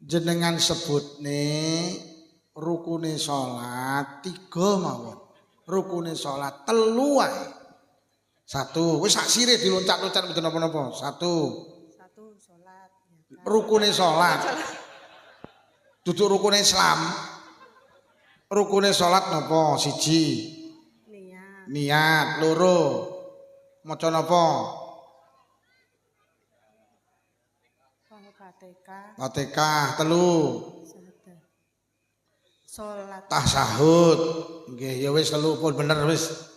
jenengan sebutne rukune salat 3 mawon. Rukune salat 3 wae. 1 wis sak sire diloncat-loncat mboten napa-napa. 1 salat. Rukune salat. Duduk rukune Islam. Rukune salat napa? 1 niat. 2 maca napa? Fatihah. 3 salat. Tasyahud. Nggih ya wis 3 pun bener wis.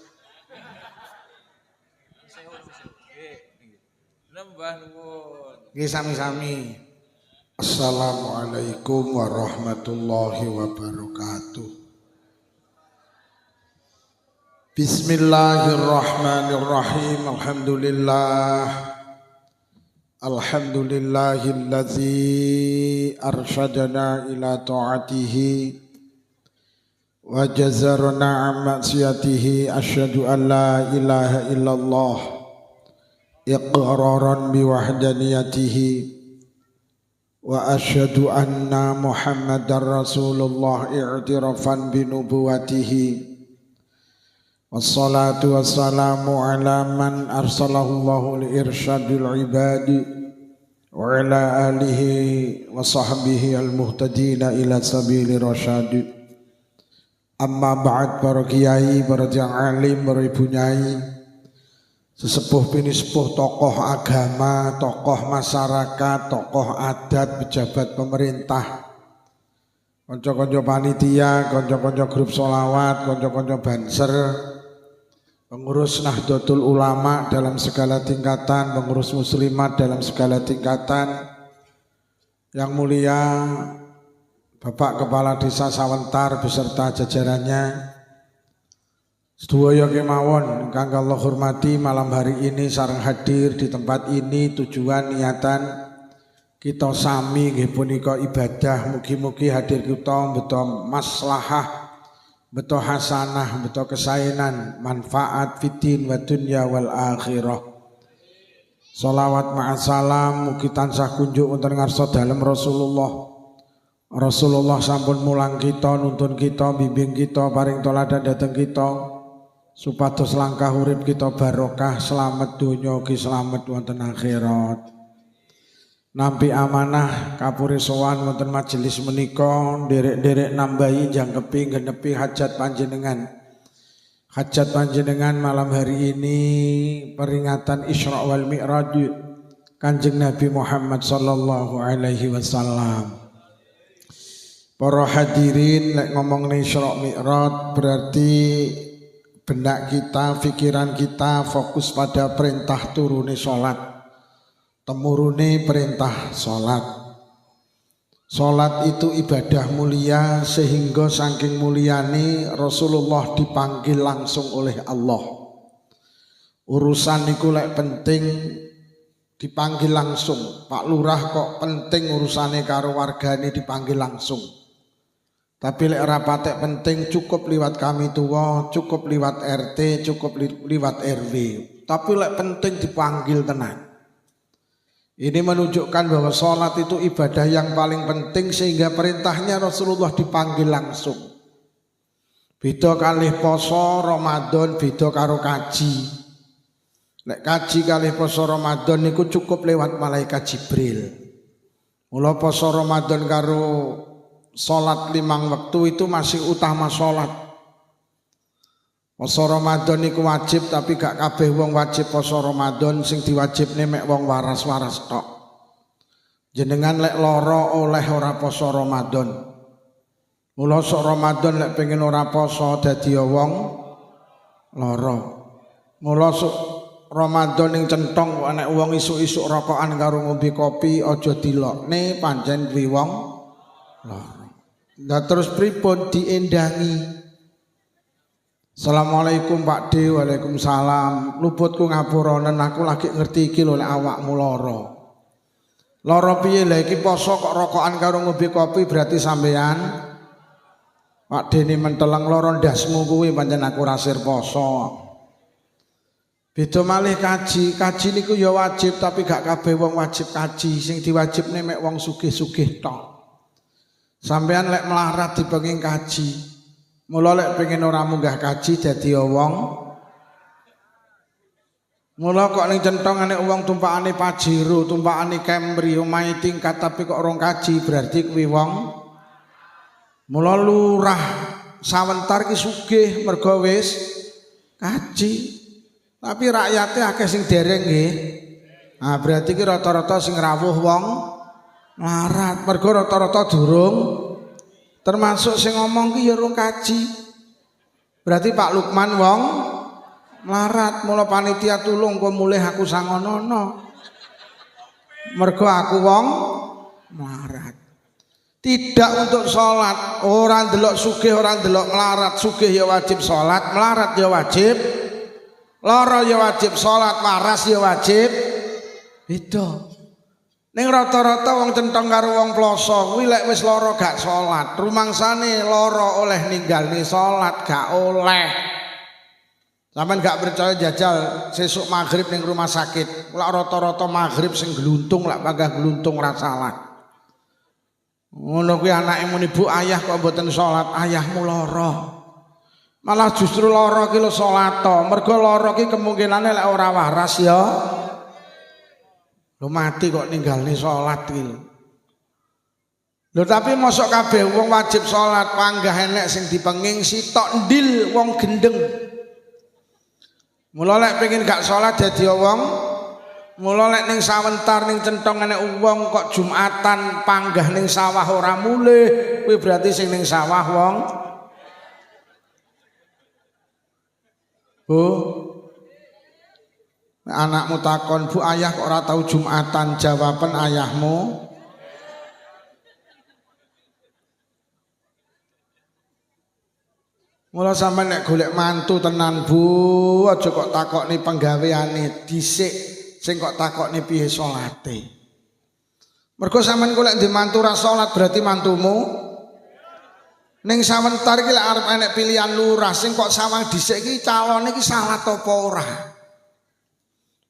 Nembah nuwun. Nggih sami-sami. Assalamualaikum warahmatullahi wabarakatuh. Bismillahirrahmanirrahim. Alhamdulillahillazi arsyadana ila ta'atihi wa jazarna an maksiyatihi. Asyhadu an la ilaha illallah iqraran biwahdaniyatihi wa asyhadu anna muhammadar rasulullah i'tirafan binubuwatihi. Wassalatu wassalamu ala man arsalahullahu liirsyadil ibadi wa ala alihi wa sahbihi al-muhtadina ila sabili rasyadi. Amma ba'd, para kiai, para yang alim, para ibu nyai, sesepuh pinisepuh, tokoh agama, tokoh masyarakat, tokoh adat, pejabat pemerintah, konco-konco panitia, konco-konco grup sholawat, konco-konco banser, pengurus Nahdlatul Ulama dalam segala tingkatan, pengurus muslimat dalam segala tingkatan. Yang mulia Bapak Kepala Desa Sawentar beserta jajarannya, sedaya kemawon ingkang kula hormati, malam hari ini sareng hadir di tempat ini tujuan niatan kita sami nggih punika ibadah. Mugi-mugi hadir kita beto maslahah, beto hasanah, beto kesaenan, manfaat fitin wa dunya wal akhirah. Sholawat ma'asalam mugi tansah kunjuk wonten ngarsa dalem Rasulullah sampun mulang kita, nuntun kita, bimbing kita, paring toladan dhateng kita, supados langkah urip kita barokah, selamat donya ugi selamat wonten akhirat. Nampi amanah kapuri sowan wonten majelis menika, nderek-nderek nambahi jangkepi genepi hajat panjenengan. Hajat panjenengan malam hari ini peringatan Isra wal Mi'raj Kanjeng Nabi Muhammad sallallahu alaihi wasallam. Para hadirin, lek ngomong Isra Mi'raj berarti benak kita, pikiran kita fokus pada perintah turune salat, temurune perintah salat. Salat itu ibadah mulia sehingga saking mulyane Rasulullah dipanggil langsung oleh Allah. Urusan niku lek penting dipanggil langsung. Pak Lurah kok penting urusane karo wargane dipanggil langsung. Tapi lek ora patek penting cukup liwat kami tua, cukup liwat RT, cukup liwat RW. Tapi lek penting dipanggil tenan. Ini menunjukkan bahwa sholat itu ibadah yang paling penting sehingga perintahnya Rasulullah dipanggil langsung. Beda kalih poso Ramadan, beda karo kaji. Lek kaji kalih poso Ramadan niku cukup lewat malaikat Jibril. Mula poso Ramadan karo sholat 5 waktu itu masih utama sholat. Poso Ramadan niku wajib tapi gak kabeh wong wajib poso Ramadan, sing diwajibne mek wong waras-waras tok. Jenengan lek lara oleh ora poso Ramadan. Mula sok Ramadan lek pengen ora poso dadi wong lara. Mula sok Ramadan ning centong kok nek wong isuk-isuk rokokan karo ngombe kopi aja dilokne pancen kuwi wong lara. Nah terus pripun diendangi? Assalamualaikum Pak D, waalaikumsalam. Luputku ngapuranen, aku lagi ngerti iki lho lek awakmu lara. Lara piye lha iki poso kok rokokan karo ngombe kopi berarti sampean Pak D ini menteleng lara ndasmu kuwi pancen aku rasir poso. Beda malih kaji, kaji niku ya wajib tapi gak kabeh wong wajib kaji, sing diwajibne mek wong sugih-sugih tok. Sampeyan lek melarat dipenging kaji. Mula lek pengen ora munggah kaji dadi wong. Mula kok ning centongane wong tumpakane Pajero, tumpakane Camry, omahe tingkat tapi kok orang kaji berarti kuwi wong. Mula lurah sawentar ki sugih mergo wis kaji. Tapi rakyatnya akeh sing dereng nggih. Nah, berarti ki rata-rata sing rawuh wong melarat. Mergo rata-rata durung termasuk sing ngomong ki ya urung kaji. Berarti Pak Lukman wong melarat. Mula panitia tulung kok mulih aku sangonono. Mergo aku wong melarat. Tidak untuk sholat. Orang delok sugih, orang delok melarat. Sugih ya wajib sholat, melarat ya wajib. Loro ya wajib sholat, waras ya wajib. Itu. Ning rata-rata wong centong karo wong ploso kuwi lek wis lara gak sholat. Rumangsane lara oleh ninggalne sholat gak oleh. Sampeyan gak percaya jajal sesuk maghrib ning rumah sakit. Lek rata-rata maghrib sing gluntung lek panggah gluntung ora salat. Ngono kuwi anake muni Bu ayah kok mboten salat, ayahmu lara. Malah justru lara ki lho salat to. Mergo lara ki kemungkinane lek ora waras ya lho mati kok ninggalne salat ki lho. Lho tapi mosok kabeh wong wajib salat, panggah enek sing dipenging sitok ndil wong gendeng. Mula lek pengin gak salat dadi wong, mula lek ning sawentar ning centong enek wong kok Jumatan panggah ning sawah ora mulih, kuwi berarti sing ning sawah wong. Bu, anakmu takon, Bu ayah kok ora tahu Jumatan, jawaban ayahmu. Mula sampeyan nek golek mantu tenan Bu, aja kok takokne penggaweane dhisik sing kok takokne piye salate. Mergo sampeyan golek di mantu ra salat berarti mantumu ning sawentar iki lek arep enek pilihan lurah sing kok sawang dhisik iki calone iki salat apa ora.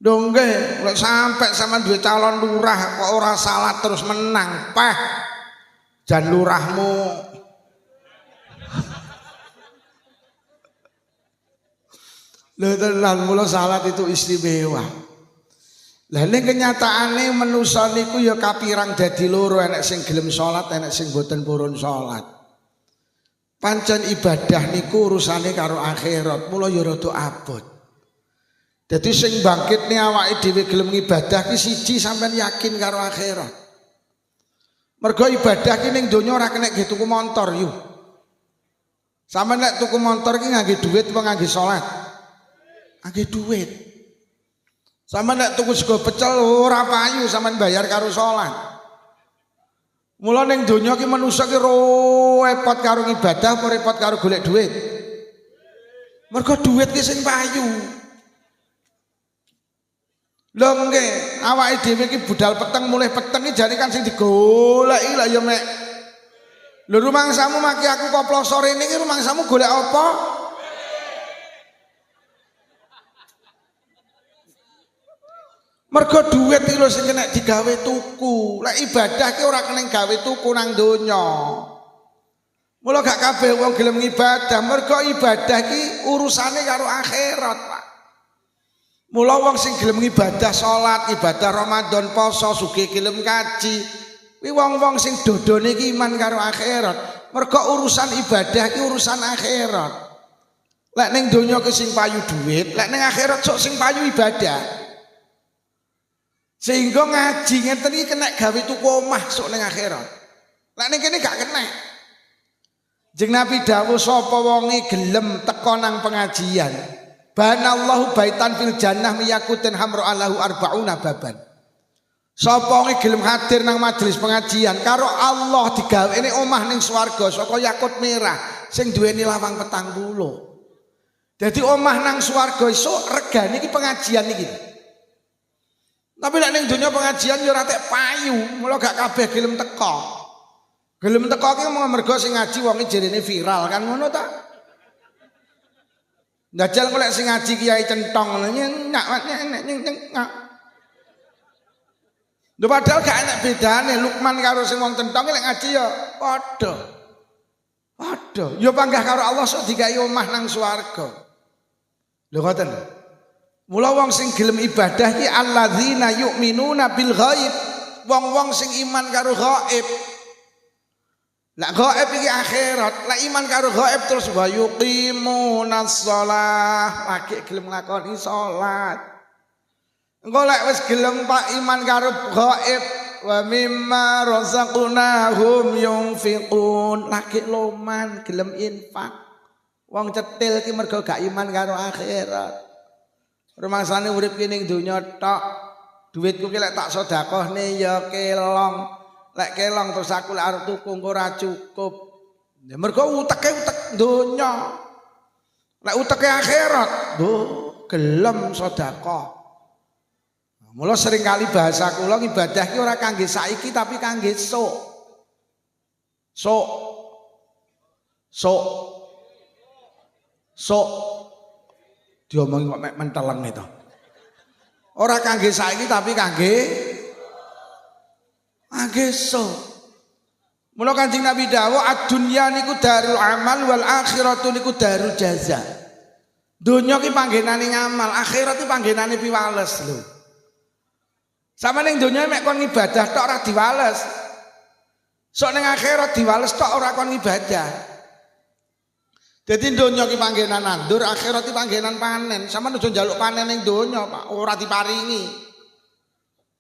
Lho nggih, lek sampe sampean duwe calon lurah kok ora salat terus menang, peh jan lurahmu lho tenan mula salat itu istimewa. Lah ning kenyataane manusa niku ya kapirang dadi loro, enek sing gelem salat, enek sing boten purun salat. Pancen ibadah niku urusane karo akhirat, mula ya rada abot. Dadi sing bangkitne awake dhewe gelem ibadah ki siji sampean yakin karo akhirat. Mergo ibadah ki ning donya ora kena nggih tuku montor yo. Sampeyan nek tuku montor ki ngangge dhuwit apa ngangge salat? Ngangge dhuwit. Sampeyan nek tuku sego pecel ora payu sampeyan bayar karo salat. Mula ning donya ki manusa ki repot karo ibadah apa repot karo golek dhuwit? Mergo dhuwit ki sing payu. Lho nggih, awake dhewe iki budal peteng mulih peteng iki jane kan sing digoleki lah ya mek. Lho rumangsamu maki aku kok ploso rene iki rumangsamu golek apa? Mergo dhuwit iki lho sing kena digawe tuku. Lek ibadah ki ora kena gawe tuku nang donya. Mula gak kabeh wong gelem ibadah, mergo ibadah ki urusane karo akhirat, Pak. Mula wong sing gelem ibadah salat, ibadah Ramadan, poso, sugih gelem kaji, kuwi wong-wong sing dodone iki iman karo akhirat. Mergo urusan ibadah ki urusan akhirat. Lek ning donya ki sing payu dhuwit, lek ning akhirat sok sing payu ibadah. Sehingga ngaji ngeten iki kena gawe tuku omah sok ning akhirat. Lek ning kene gak kena. Jeung Nabi dawuh sapa wonge gelem teka nang pengajian. Banallahu baitan fil jannah miyakutin hamru alahu arba'una baban. Sapa wonge gelem hadir nang majelis pengajian karo Allah digawene omah ning swarga saka yakut merah sing duweni lawang 40. Dadi omah nang swarga iso regane iki pengajian iki. Tapi nek ning donya pengajian ya ora tek payu, mula gak kabeh gelem teka. Gelem teka ki mergo sing ngaji wonge jerene viral kan ngono ta? Ndajal golek sing ngaji kiai centong nyenyak. Lho padahal gak enak bedane Lukman karo sing wong centong lek ngaji ya padha. Padha. Ya panggah karo Allah sok digawe omah nang swarga. Lho ngoten. Mula wong sing gelem ibadah iki alladzina yu'minuna bil ghaib. Wong-wong sing iman karo ghaib. Lah ghaib iki akhirat, lah iman karo ghaib terus wa yuqimunas shalah, lagi gelem nglakoni salat. Engko lek wis gelem pak iman karo ghaib wa mimma razaqnahum yunfiqun, lagi loman gelem infak. Wong cetil iki mergo gak iman karo akhirat. Rumangsane urip ki ning donya tok. Duitku ki lek tak sedekahne ya kelong. Lek kelong terus aku lek arep tuku ora cukup. Ya mergo uteke utek donya. Lek uteke akhirat, gelem sedekah. Mula sering kali bahasa kula ibadah ki ora kangge saiki tapi kangge sok. Sok diomongi kok mek menteleng itu. Ora kangge saiki tapi kangge sok. Mula Kanjeng Nabi dawuh ad-dunya niku darul amal wal akhiratu niku darul jaza. Donya ki panggenane ngamal, akhirat ki panggenane piwales lho. Sama ning donya mek kon ibadah tok ora diwales. Sok ning akhirat diwales tok ora kon ibadah. Dadi donya ki panggenan nandur, akhirat ki panggenan panen. Sama aja njaluk panen ning donya, Pak, ora diparingi.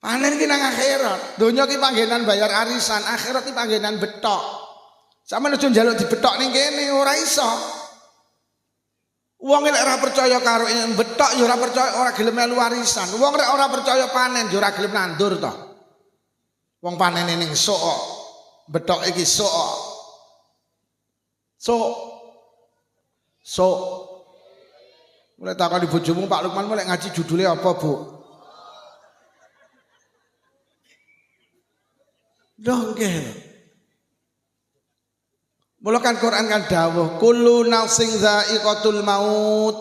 Panen ki nang akhirat. Donya ki panggenan bayar arisan, akhirat ki panggenan betok. Sama aja njaluk dibetok ning kene ora iso. Wong lek ora percaya karo betok ya ora percaya, ora gelem melu warisan. Wong lek ora percaya panen ya ora gelem nandur to. Wong panene ning sok, betok iki sok. Mulai takon di bojomu Pak Lukman mulai ngaji judulnya apa, Bu? Dongkel. Mula kan Quran kan dawuh kullu nafsin dha'iqatul maut.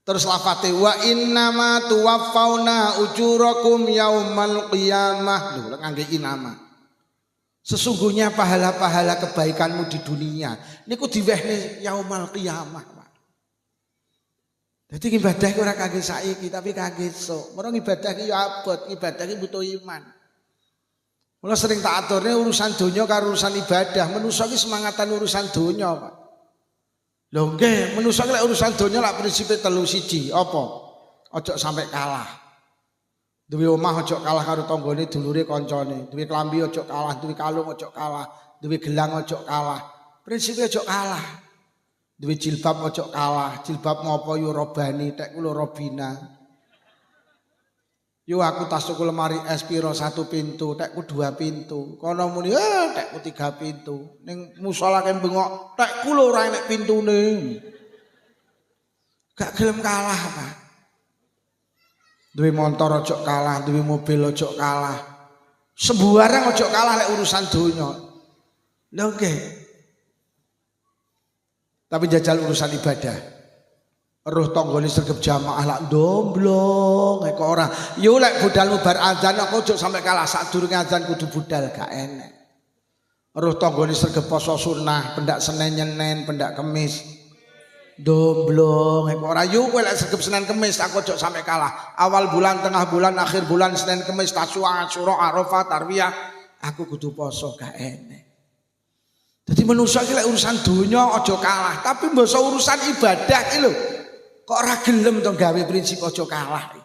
Terus lafate wa innama tuwaffawna ujurakum yaumal qiyamah. Lho ngangge inama. Sesungguhnya pahala-pahala kebaikanmu di dunia niku diwehne yaumal qiyamah, Pak. Dadi ibadah ora kangge saiki tapi kangge esuk. Mula ibadah ki ya abot, ibadah ki butuh iman. Mula sering tak aturne urusan donya karo urusan ibadah. Menungso ki semangatan urusan donya, Pak. Lho nggih, menungso lek urusan donya lak prinsipe telu siji, apa? Ojo sampai kalah. Duwe omah ojo kalah karo tanggane, dulure, kancane. Duwe klambi ojo kalah, duwe kalung ojo kalah, duwe gelang ojo kalah. Prinsipe ojo kalah. Duwe jilbab ojo kalah. Jilbab ngopo yo robani, tek kula robina. Yo aku tas tuku lemari es piro 1 pintu, tekku 2 pintu. Kono muni tekku 3 pintu. Ning musala kene bengok, tekku lho ora enek pintune. Gak gelem kalah, Pak. Duwe motor ojo kalah, duwe mobil ojo kalah. Sembarang ojo kalah lek urusan donya. Lho nggih. Tapi jajal urusan ibadah. Roh tanggane sregep jamaah lak ndomblong kok ora. Yo lek budal mubar azan kok ojo sampe kalah sadurunge azan kudu budal gak enek. Roh tanggane sregep poso sunah, pendak Senin Nyenen, pendak Kamis. Ndomblong kok ora. Yo kowe lek sregep Senin Kamis aku ojo sampe kalah. Awal bulan, tengah bulan, akhir bulan, Senin Kamis, Tasyu'a, Asyura, Arafah, Tarwiyah, aku kudu poso gak enek. Dadi manusa iki lek urusan donya ojo kalah, tapi mbok urusan ibadah iki lho. Kok ora gelem to gawe prinsip aja kalah.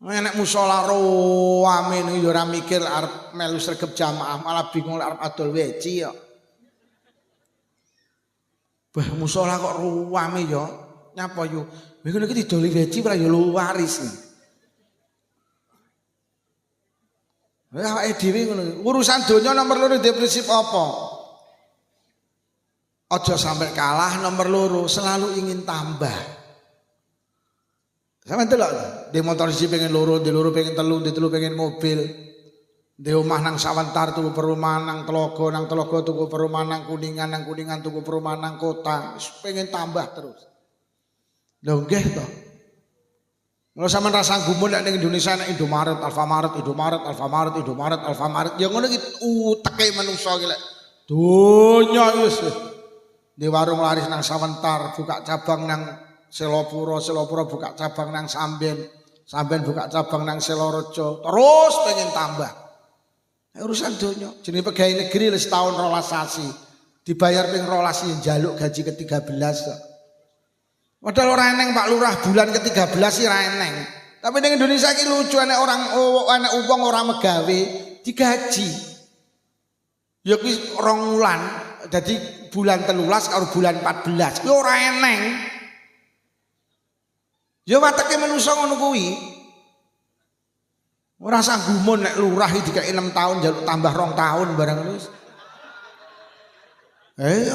Nek musala rame niku ya ora mikir arep melu sregep jamaah, malah bingung arep adol weci kok. Bah musala kok rame ya. Nyapa yo? Ngono iki didoli weci ora ya waris. Lah awake dhewe ngono. Urusan donya nomor 2 di prinsip apa? Ojo sampai kalah, nomor 2 selalu ingin tambah. Sama delok, di motor siji pengen loro, di loro pengen telu, di telu pengen mobil. Di omah nang Sawantar tuku perumahan, nang Telaga tuku perumahan, nang Kuningan tuku perumahan, nang kota. Pengen tambah terus. Lho nggih to. Mula sampean rasa gumun nek ning Indonesia nek Indomaret, Alfamaret, ya ngono iki uteke manungsa iki lek donya wis di warung laris nang Sawentar, buka cabang nang Selopuro buka cabang nang Samben buka cabang nang Selorojo, terus pengen tambah. Urusan donya, jenenge pegawai negeri wis tahun 12 sasi, dibayar ping 12 yen njaluk gaji ke-13 kok. Padahal ora eneng Pak Lurah bulan ke-13 sih ora eneng. Tapi ning Indonesia iki lucu enek wong ora megawe digaji. Ya kuwi 2 wulan, dadi bulan 13 karo bulan 14. Kuwi ora eneng. Ya wateke manungsa ngono kuwi. Ora sanggumun nek lurah iki dikek 6 tahun njaluk tambah 2 tahun barang wis.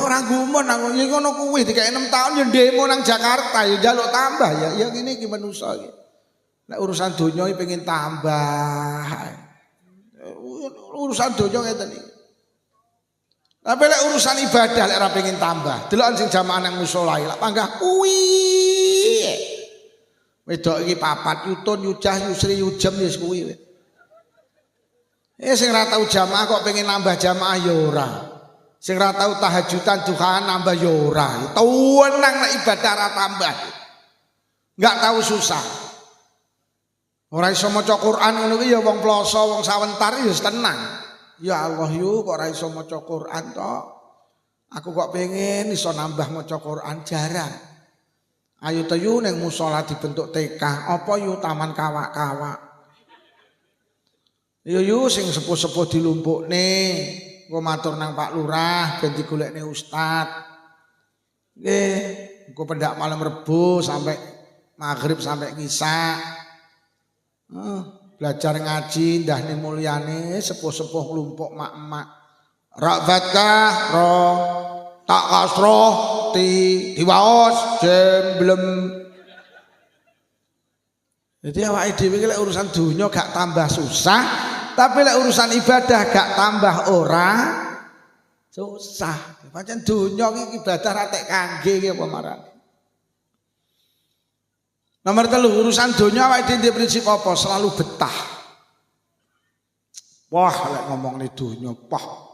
Orang gumun aku ya ngono kuwi dikek 6 tahun ya demo nang Jakarta ya njaluk tambah ya ngene iki manusa iki. Nek urusan donya iki pengen tambah. Urusan donya ngeten iki. Tapi lek urusan ibadah lek ora pengen tambah. Delokan sing jamaah nang musala lak panggah kuwi. Wedok iki papat yutun yujah yusri yujem wis kuwi. Sing ora tau jamaah kok pengen nambah jamaah ya ora. Sing ora tau tahajudan duhaan nambah ya ora. Tenang nek ibadah ora tambah. Enggak tahu susah. Ora iso maca Quran ngono kuwi ya wong ploso, wong Sawentar ya tenang. Ya Allah yo kok ora iso maca Quran to. Aku kok pengen iso nambah maca Quran jarang. Ayo to yu ning musala dibentuk TK, apa yu taman kawak-kawak. Yo sing sepuh-sepuh dilumpukne. Engko matur nang Pak Lurah ben digolekne ustad. Nggih, engko pendak malam Rebo sampai maghrib sampai ngisak. Belajar ngaji ndahne mulyane sepuh-sepuh nglumpuk mak-mak. Ra'fatkah roh tak kasroh diwaos jemblem. Jadi awake dhewe iki lek urusan donya gak tambah susah, tapi lek urusan ibadah gak tambah ora susah. Pancen donya iki ibadah ra tek kangge iki apa marane. Nomor 3 urusan donya awake dhewe prinsip apa? Selalu betah. Wah lek ngomong ni donya pah.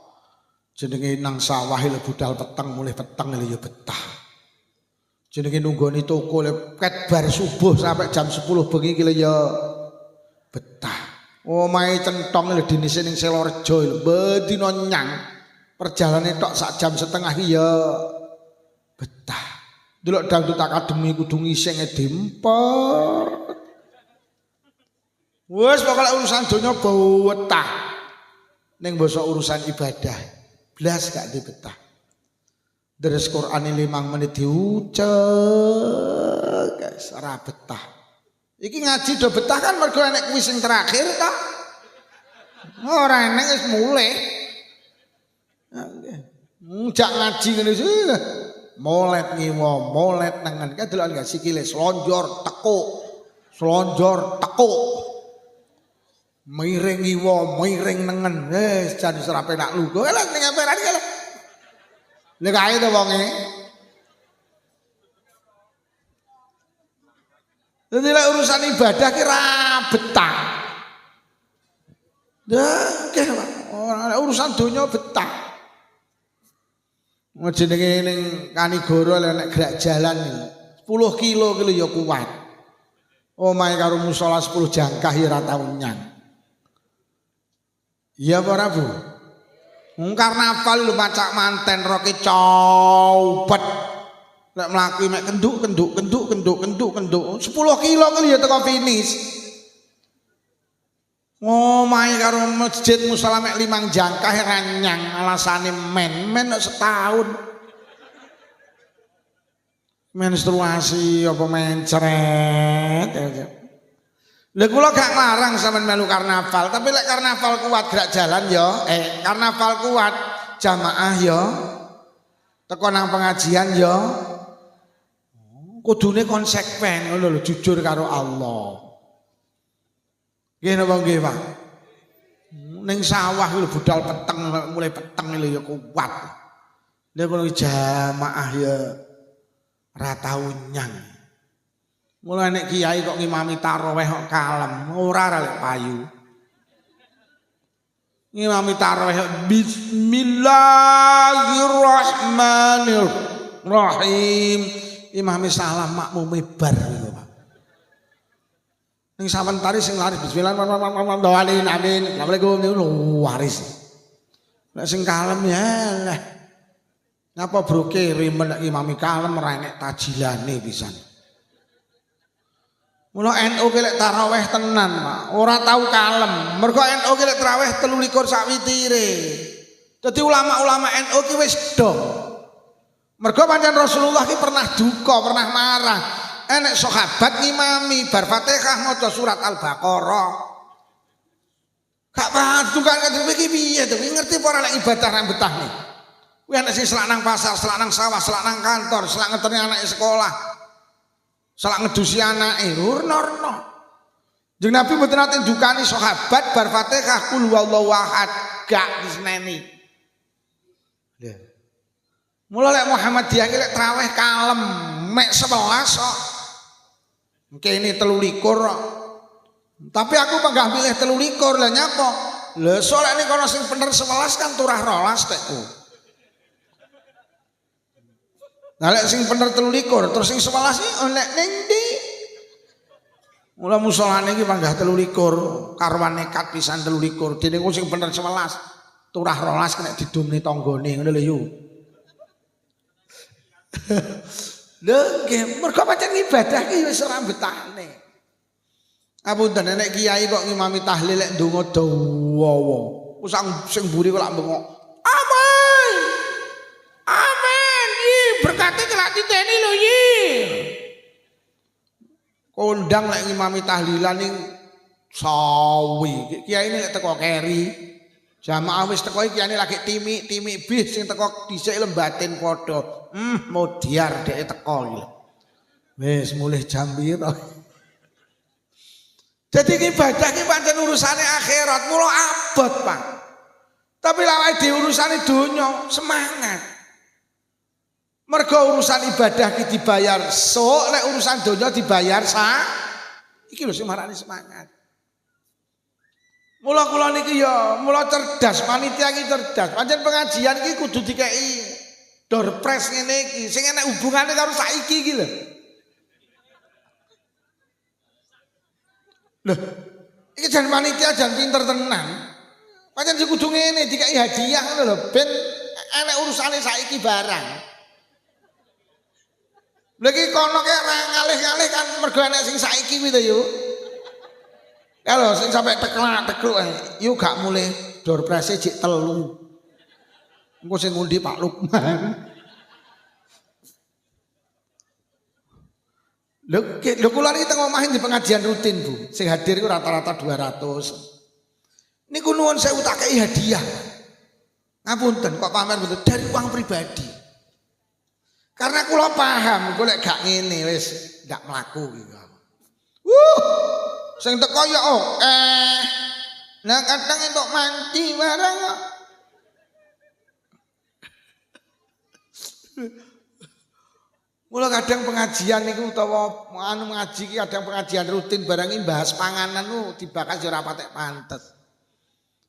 Jenenge nang sawah lek budal peteng mulih peteng lek ya betah. Jenenge nunggoni toko lek ket bar subuh sampai jam 10 bengi iki lek ya betah. Omahe centong lek dinise ning Selorejo lho bedina nyang. Perjalanan tok sak jam setengah iki ya betah. Delok dangdut akademi kudu ngising demper. Wes pokoke urusan donya betah. Ning basa urusan ibadah blas gak dibetah. Deres Quran 5 menit diucek guys, ora betah. Iki ngaji do betah kan mergo enek kuwi sing terakhir ta. Ora enek wis mulai. Jak ngaji ngene sih. Molet ngiwa, molet nengen. Kan delokan gak sikile slonjor tekuk. Slonjor tekuk. Miring ngiwa, miring nengen. Wis jan ora penak lugu. Lah ning emperan iki lho. Lha kae to wonge. Dadi lek urusan ibadah ki ra betah. Ora urusan donya betah. Jenenge ning Kanigoro nek gerak jalan 10 kilo ki ya kuat. Omahe karo musala 10 jangkah ya ora tau nyang. Iya apa ora Bu? Karnaval lho macak manten roke copet. Lek mlaku mek kenduk 10 kilo ki ya teko finish. Omahe karo masjid musala mek 5 jangkah ra nyang alasane men setahun. Menstruasi apa mencret. Lha kula gak larang sampean melu karnaval, tapi lek karnaval kuat gerak jalan ya, karnaval kuat jamaah ya. Teko nang pengajian ya. Kudune konsekuen ngono lho, jujur karo Allah. Nggih napa nggih, Pak? Ning sawah lho budal peteng mulai peteng lho ya kuat. Lha kula jamaah ya ora tau nyang. Mulai nek kiai kok ngimami tarawih kok kalem, ora lek payu. Ngimami tarawih bismillahirrahmanirrahim. Imame salam makmume bar lho, Pak. Ning samentari sing laris bismillahirrahmanirrahim amin. Assalamualaikum niku waris. Nek sing kalem ya lah. Napa broke rimen nek imami kalem ora enek tajilane pisan. Mula NU ki lek tarawih tenan, Pak. Ora tau kalem. Mergo NU ki lek tarawih 23 sak witire. Dadi ulama-ulama NU ki wis do. Mergo pancen Rasulullah ki pernah duka, pernah marah. Enek sahabat ngimami bar Fatihah maca surat Al-Baqarah. Gak paham duka iki piye to? Ngerti apa ora lek ibadah nang betahne? Kuwi enek sing selak nang pasar, selak nang sawah, selak nang kantor, selak ngeteri anake sekolah. Selak ngedusi anake, urno-urno. Jeung Nabi mboten nate ndukani sahabat bar Fatihah qul huwallahu ahad, gak diseneni. Lha. Mula lek Muhammadiyah ki lek traweh kalem, mek 11 kok. Kene 23 kok. Tapi aku penggah pilih 23 lah nyapa? Lha solek nek ana sing bener 11 kan turah 12 tekku. Nah lek sing bener 23 terus sing 11 iki nek ning ndi? Mula musolane iki panggah 23 karwan nekat pisan 23 dene ku sing bener 11 turah 12 kena didumne tanggane ngono lho yo. Lho nggih mergo pancen ibadah ki wis ora betahne. Apunten nek kiai kok ngimami tahlil lek ndonga dawa. Ku sing mburi kok lak bengok. Amin. Amin. Berkate kelak diteni lho yi. Kondang lek ngimami tahlilan ning sawi. Kiai ini lek teko keri. Jamaah wis teko iki kiai lagi timi bis sing teko dhisik lembatin padha. Modiar dhek teko iki lho. Wis mulih jam piro? Jadi ibadah ki pancen urusane akhirat, mula abot, Pak. Tapi lawake dhewe urusane donya, semangat. Mergo urusan ibadah ki dibayar sok, nek urusan donya dibayar iki lho sing marani semangat. Mula kula niki ya, mula cerdas, panitia ki cerdas. Pancen pengajian ki kudu dikeki door prize ngene iki, sing enek hubungane karo saiki iki lho. Loh, iki jan panitia jan pinter tenan. Pancen sing kudu ngene dikeki hadiah ngono lho, ben enek urusane saiki barang. Lagi kono kayak ngalih-ngalih kan mergo enek sing saiki kuwi to yo. Kalau sing sampai tekluk yo gak mulai door prize jek 3. Engko sing ngundi Pak Lukman. Lho kula niki teng omahe di pengajian rutin, Bu. Sing hadir iku rata-rata 200. Niku nuwun sewu tak kei hadiah. Ngapunten kok pamer mboten dari uang pribadi. Karena kula paham golek gak ngene wis ndak mlaku iki. Sing teko ya nah kadang entuk manti barang kok. Mula kadang pengajian niku utawa ngaji ki kadang pengajian rutin barang iki bahas panganan ku dibahas ya ora patek pantes.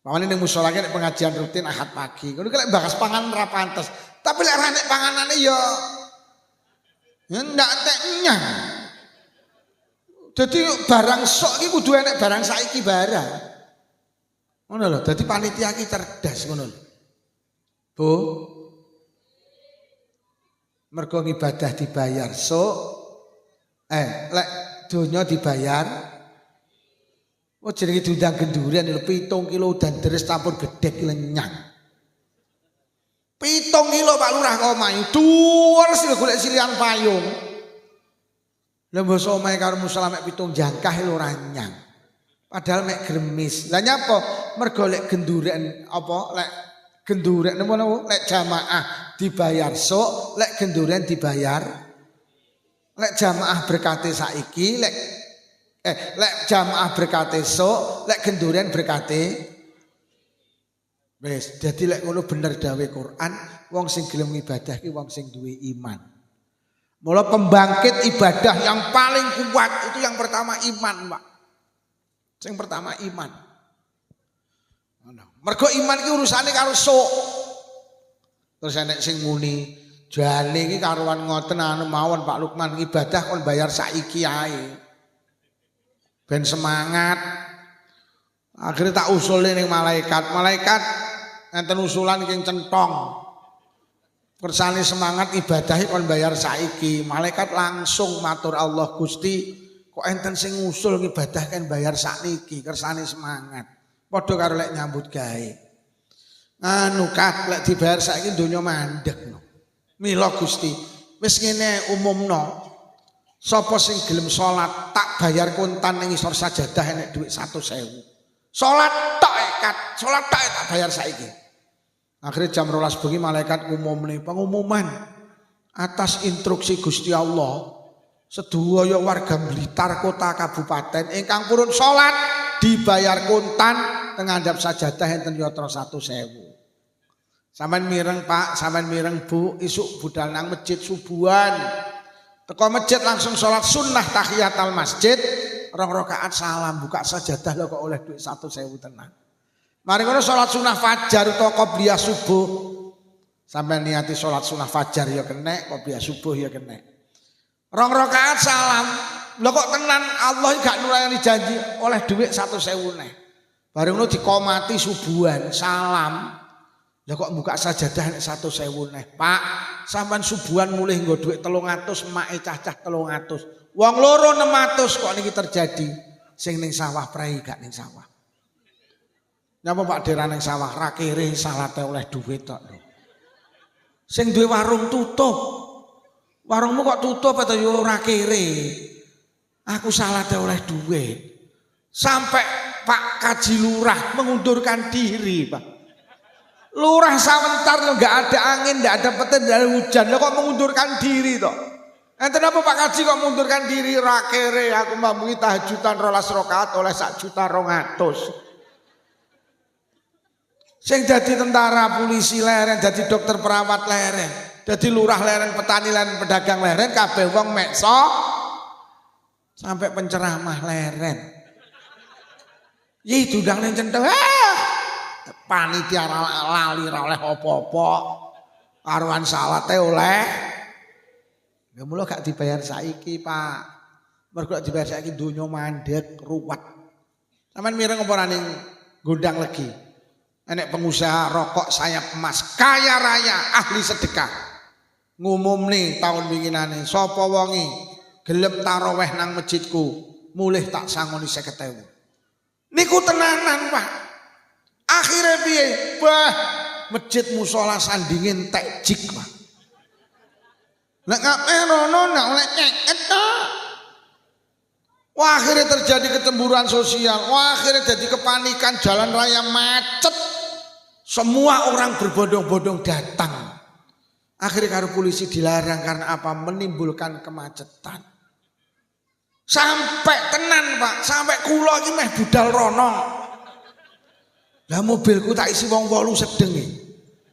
Pamane ning musala nek pengajian rutin Ahad pagi. Ngono ki lek bahas panganan ora pantes. Tapi lek ora nek panganane ya ndak entek nyang. Dadi barang sok iki kudu enek barang saiki barang. Ngono lho, dadi panitia ki cerdas ngono lho. Bu. Mergo ibadah dibayar sok. Lek donya dibayar. Oh jenenge diundang gendurian lho 7 kilo udan deres campur gedhek lenyang. 7 kilo Pak Lurah kok mayu. Duwers lho golek silihan payung. Lah mbok omahe karo musala mek 7 jangkah lho ora nyang. Padahal mek gremis. Lah nyapa? Mergo lek gendurian apa lek gendurian napa lek jamaah dibayar sok, lek gendurian dibayar. Lek jamaah berkate saiki, lek jamaah berkate sok, lek gendurian berkate wis. Dadi lek ngono bener dawe Quran, wong sing gelem ibadah ki wong sing duwe iman. Mula pembangkit ibadah yang paling kuat itu yang pertama iman, Pak. Yang pertama iman. Mergo iman ki urusane karo sok. Terus enek sing muni, jane iki karuan ngoten anu mawon Pak Lukman ibadah kon bayar saiki ae. Ben semangat. Akhirnya tak usulin ning malaikat. Malaikat enten usulan king centong. Kersane semangat ibadah kon bayar saiki. Malaikat langsung matur Allah Gusti, kok enten sing ngusul ibadah kan bayar sakniki, kersane semangat. Padha karo lek nyambut gawe. Anu kat lek dibayar saiki donya mandeg no. Mila Gusti, wis ngene umumno. Sapa sing gelem salat tak bayar kontan ning isor sajadah enek dhuwit 100.000. Salat tok kat, salat tok tak bayar saiki. Akhirnya jam 12 bengi malaikat umumne pengumuman atas instruksi Gusti Allah. Sedaya warga Blitar kota kabupaten ingkang purun salat dibayar kontan tengandap sajadah enten yatra 100.000. Sampeyan mireng Pak, sampeyan mireng Bu, isuk budal nang masjid subuhan. Teko masjid langsung salat sunnah tahiyatul masjid, 2 rakaat salam buka sajadah lho kok oleh duit 100.000 tenan. Mari ngono salat sunnah fajar utawa qobliyah subuh. Sampeyan niati salat sunnah fajar ya kenek, qobliyah subuh ya kenek. 2 rakaat salam. Lho kok tenan Allah gak nulayani janji oleh duit 100.000 neh. Bareng ngono dikomati subuhan salam. Lah kok buka sajadah nek 100.000 neh. Pak, sampean subuhan mulih nggo dhuwit 300, make cacah 300. Wong loro 600 kok niki terjadi. Sing ning sawah prei gak ning sawah. Napa Pak Dera ning sawah ra kere salate oleh dhuwit tok lho. Sing duwe warung tutup. Warungmu kok tutup apa yo ora kere. Aku salate oleh dhuwit. Sampai Pak Kaji Lurah mengundurkan diri, Pak. Lurah sebentar lo nggak ada angin, nggak ada petir, nggak ada hujan, lo kok mengundurkan diri toh? Enten apa Pak Kaji kok mengundurkan diri? Rakere aku mampungi tahajudan 12 rakaat oleh 1.200.000. Sing jadi tentara, polisi leren, jadi dokter perawat leren, jadi lurah leren, petani leren, pedagang leren, kabeh wong meksa sampai penceramah leren. Yi dudang ning centeng. Panitia lali ra oleh apa-apa. Karuan salate oleh. Ya mula gak dibayar saiki, Pak. Mergo gak dibayar saiki donya mandeg, ruwet. Sampeyan mireng apa ning gondang legi. Enek pengusaha rokok sayap emas, kaya raya, ahli sedekah. Ngumumne tahun winginane, sapa wonge gelem tarawih nang masjidku, mulih tak sangoni 50.000. Niku tenanan, Pak. Akhirnya piye? Bah, masjid musola sandingin tekjik, Pak. Nek ngapain rono nak oleh nyeket tak. Wah, akhirnya terjadi kecemburuan sosial. Wah, akhirnya jadi kepanikan, jalan raya macet. Semua orang berbondong-bondong datang. Akhirnya karo polisi dilarang karena apa? Menimbulkan kemacetan. Sampai tenan, Pak, sampai kula iki meh budal rono. Lah mobilku tak isi wong 8 sedeng iki.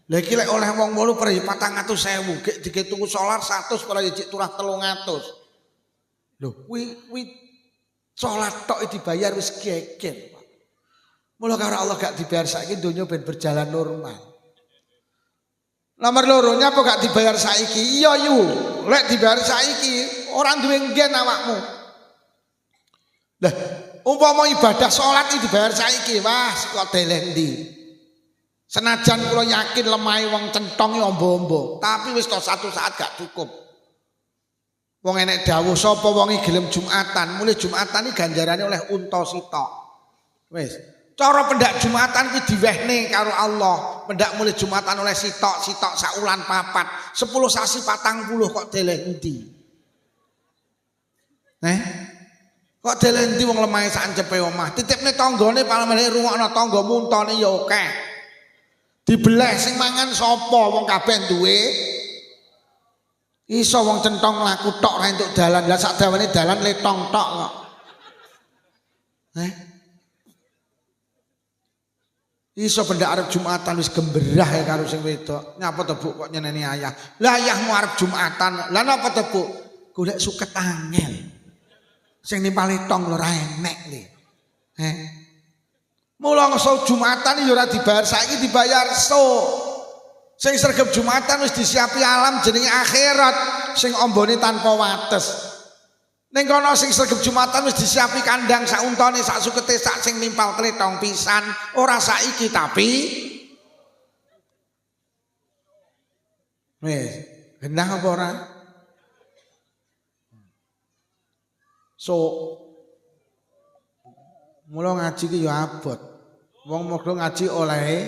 Lah iki lek oleh wong 8 per 400.000, gek dike tuku solar 100 per jek turah 300. Lho, kuwi salat tok dibayar wis geger, Pak. Mula karo Allah gak dibayar saiki donya ben berjalan normal. Nomor loronya apa gak dibayar saiki? Iya yu, lek dibayar saiki orang duwe nggen awakmu. Lah, umpama ibadah salat iki dibayar saiki, wah kok deleng ndi. Senajan kula yakin lemahe wong centong ombo-ombo, tapi wis to satu saat gak cukup. Wong enek dawuh sapa wong iki gelem Jumatan, mulih Jumatan iki ganjarane oleh unta sitok. Wis, cara pendak Jumatan kuwi diwehne karo Allah. Pendak mulih Jumatan oleh sitok-sitok sak ulan 4, 10 sasi 40 kok deleng ndi. Kok deleng ndi wong lemahe sak ancepe omah. Titipne tanggane palemene rungokno tangga muntone ya akeh. Dibelah sing mangan sapa wong kabeh duwe. Iso wong centong laku tok ra entuk dalan. Lah sak dawane dalan letong tok kok. Iso pendak arep Jumatan wis gemberah ya karo sing wedok. Nyapa to Bu kok nyeneni ayah? Lah ayahmu arep Jumatan. Lah napa to Bu? Golek suket angel. Sing nimpali tong lho ora enek le. Mula ngeso Jumatan ya ora dibayar saiki dibayar so. Sing sregep Jumatan wis disiapi alam jenenge akhirat sing ombone tanpa wates. Ning kono sing sregep Jumatan wis disiapi kandang sak untane sak sukete sak sing nimpal tletong pisan ora saiki tapi wis genah apa ora so mula ngaji ki ya abot wong modho ngaji olehe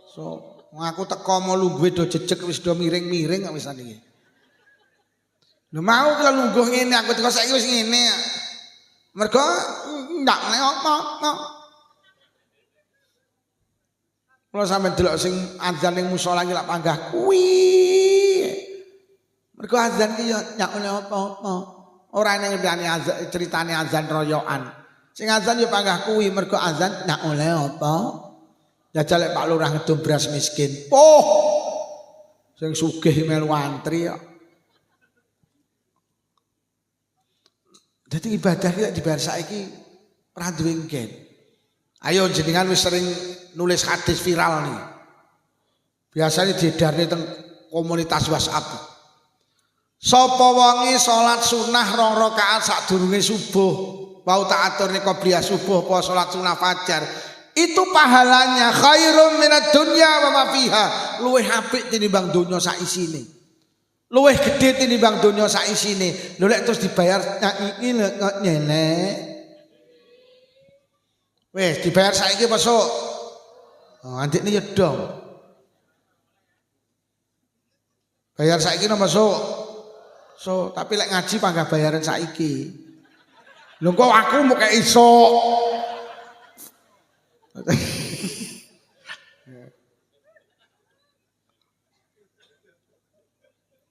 so aku teko mau lungguhe do jejeg wis do miring-miring kok wis iki. Lho mau kula lungguh ngene aku teko saiki wis ngene. Mergo ndak nek apa. Kula sampe delok sing azan ning musala iki lak panggah kuwi. Mergo azan ki ya ndak oleh apa-apa. Ora ning ngendani azan critane azan royokan. Sing azan ya panggah kuwi mergo azan ndak oleh apa. Jajal lek Pak Lurah ngedum beras miskin. Oh. Sing sugih melu antri kok. Jadi ibadah kita dibayar saiki ora duwe nggen. Ayo jenengan wis sering nulis hadis viral nih. Biasanya diedarne teng komunitas WhatsApp. Sapa wonge salat sunah 2 rakaat sadurunge subuh, wau tak aturne qobliyah subuh apa salat sunah fajar. Itu pahalanya khairum minad dunya wa ma fiha. Luwih apik tinimbang donya sak isine. Luwih gede tinimbang donya sak isine. Lho lek terus dibayar iki kok nyelek. Wis dibayar saiki apa sok? Oh, andikne ya dong. Bayar saiki napa sok? So, tapi lek ngaji panggah bayaran saiki. Lho kok aku mau kayak iso.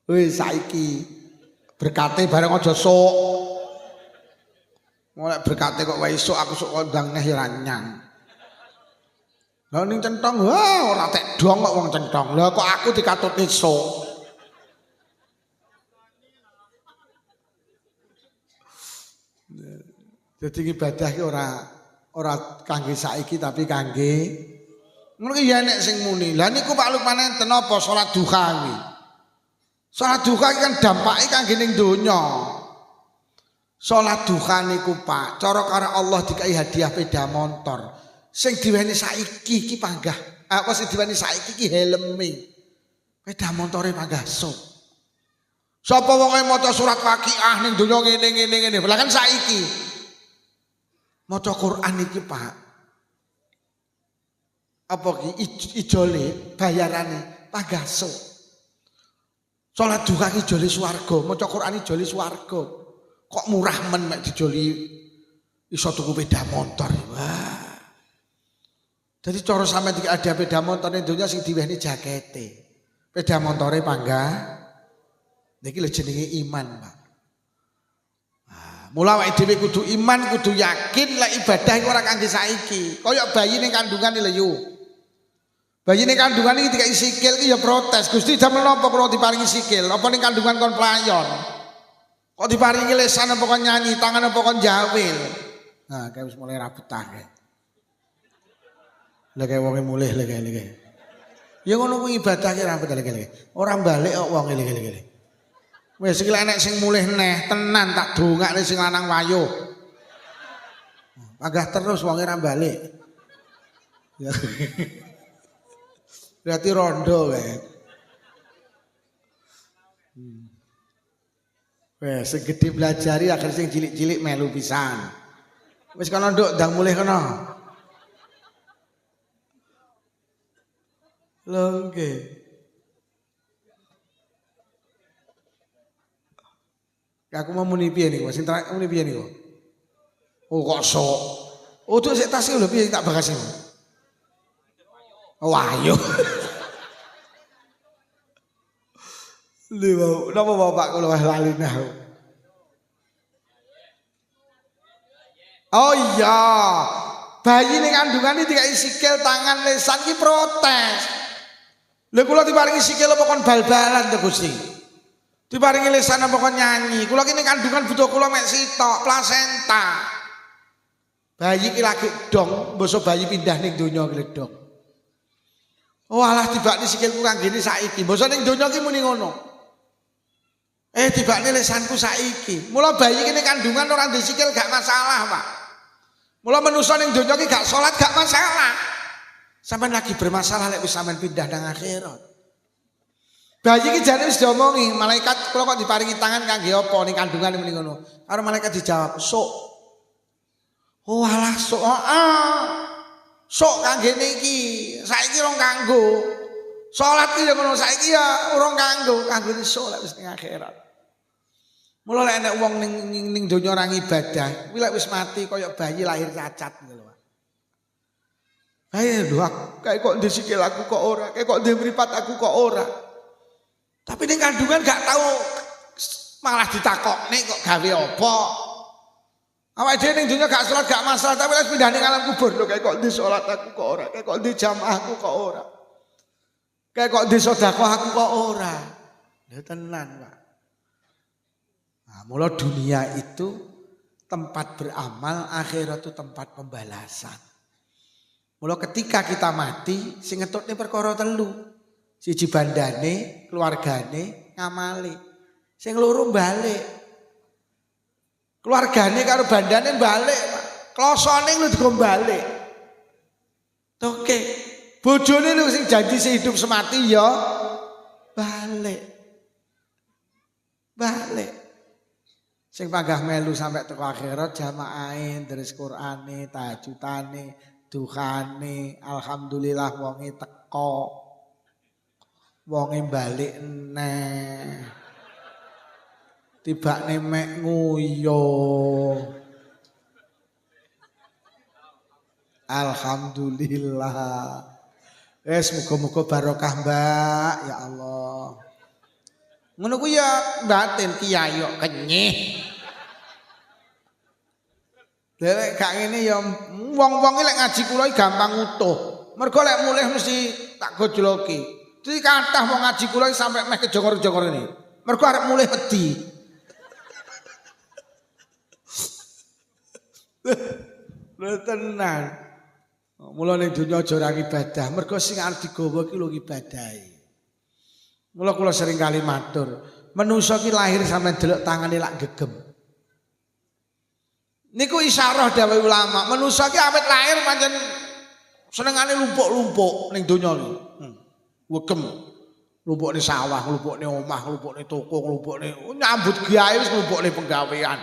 Wis saiki berkate bareng aja sok. Mulai berkate kok wae esuk aku sok kondang neh ya ranyang. Lah ning centong ora tek dong kok wong centong. Lah kok aku dikatutne sok. Jadi ibadah ki ora kangge saiki tapi kangge ngono ki ya nek sing muni. Lah niku Pak Lukman enten apa salat duha kuwi. Salat duha kan dampake kangge ning donya. Salat duha niku Pak, cara karo Allah dikai hadiah sepeda motor. Sing diweni saiki iki panggah. Apa sing diweni saiki iki helme. Sepeda motore panggah sok. Sapa wong maca surat Waqiah ning donya ngene. Lah kan saiki maca Quran iki Pak. Apa ki ijole bayarane panggah sok. Salat duha iki jole swarga, maca Quran iki jole swarga. Kok murah men mek dijoli iso tuku sepeda motor. Wah. Jadi cara sampe ada sepeda motor ning donya sing diwehni jakete. Sepeda motore panggah. Niki lho jenenge iman, Pak. Nah, mula awake dhewe kudu iman, kudu yakin lek ibadah iku ora kangge saiki. Kaya bayi ning kandungan lho yo. Bayi ning kandungan iki dikai sikil iki ya protes. Gusti damel napa kula diparingi sikil? Apa ning kandungan kon playon? Kok diparingi lesan apa kon nyanyi, tangan apa kon jawil? Nah, kayak wis mulai ra betah kae. Lah kayak wonge mulih lek. Ya ngono kuwi ibadah ki ra betah lek. Ora balik kok wong lek. Wis iki enek sing mulih neh tenan tak dongakne sing lanang wayo. Panggah terus wonge ra balik. Berarti rondo kae. Wes sing gedhe belajari akhir sing cilik-cilik melu pisan. Wis kono nduk ndang mulih kono. Lho nggih. Aku mau muni piye niku? Sing terakhir muni piye niku? Oh kok sok. Oh tuh sik tas lho piye tak bagasi. Oh ayo. Lho, napa Bapak kula wis lali nah. Oh iya. Bayi ning kandungan iki dikai sikil, tangan, lesan ki protes. Lha kula diparingi sikil apa kon bal-balan to Gusti? Diparingi lesan apa kon nyanyi? Kula ki ning kandungan butuh kula mek sitok, plasenta. Bayi ki lagi dong, mbok bayi pindah ning donya ki dong. Oh alah tibakne sikilku kanggene saiki. Mbok ning donya ki muni ngono. Tibakne lesanku saiki. Mula bayi ki ning kandungan ora ndek sikil gak masalah, Pak. Mula manusa ning donya ki gak salat gak masalah. Sampeyan lagi bermasalah lek wis sampean pindah nang akhirat. Bayi ki jane wis diomongi, malaikat kula kok diparingi tangan kangge apa ning kandungan muni ngono. Karo malaikat dijawab, "Sok." Oh alah sok. Sok kanggene iki, saiki rong kanggo. Salat ki ya ngono saiki ya urung kanggo sok lek wis ning akhirat. Mula lek enek wong ning donya ora ibadah, kuwi lek wis mati kaya bayi lahir cacat ngono lho. Ayo lho kayak kok disikil aku kok ora, kayak kok mripat aku kok ora. Tapi ning kandungan gak tahu malah ditakokne kok gawe apa. Awake dhewe ning donya gak salat gak masalah, tapi lek pindah ning alam kubur lho kayak kok di salat aku kok ora, kayak kok di jamaah aku kok ora. Kayak kok di sedekah aku kok ora. Ya tenan, Pak. Nah, mula dunia itu tempat beramal, akhirat itu tempat pembalasan. Mula ketika kita mati, sing ngetutne perkara telu. Siji bandane, keluargane, ngamali. Sing loro balik. Keluargane karo bandane balik, Pak. Klosone lu digo balik. Oke. Bojone lu sing janji sehidup semati ya balik. Balik. Sing panggah melu sampai teko akhirat jamaahe deres Qur'ane, tahajudane, duhane, alhamdulillah wonge teko. Wonge balik neh. Tibakne mek nguyo. Alhamdulillah. Muga-muga barokah, Mbak, ya Allah. Ngono ku ya batin kiai yo kenyih. Lek gak ngene ya wong-wong lek ngaji kula gampang utuh. Mergo lek mulih mesti tak gojloki. Jadi kathah wong ngaji kula sampai meh kejongor-jongor ini. Mergo arep mulih wedi. Lha tenan. Mula ning donya aja ora ibadah, mergo sing arep digawa ki lho ibadahe. Mula kula sering kali matur, manusa ki lahir sampe delok tangane lak gegem. Niku isyarah dawuh ulama, manusa ki awet lahir pancen senengane lumpuk-lumpuk ning donya iki. Wegem. Lumpukne sawah, lumpukne omah, lumpukne toko, lumpukne nyambut gawe wis lumpukne penggawean.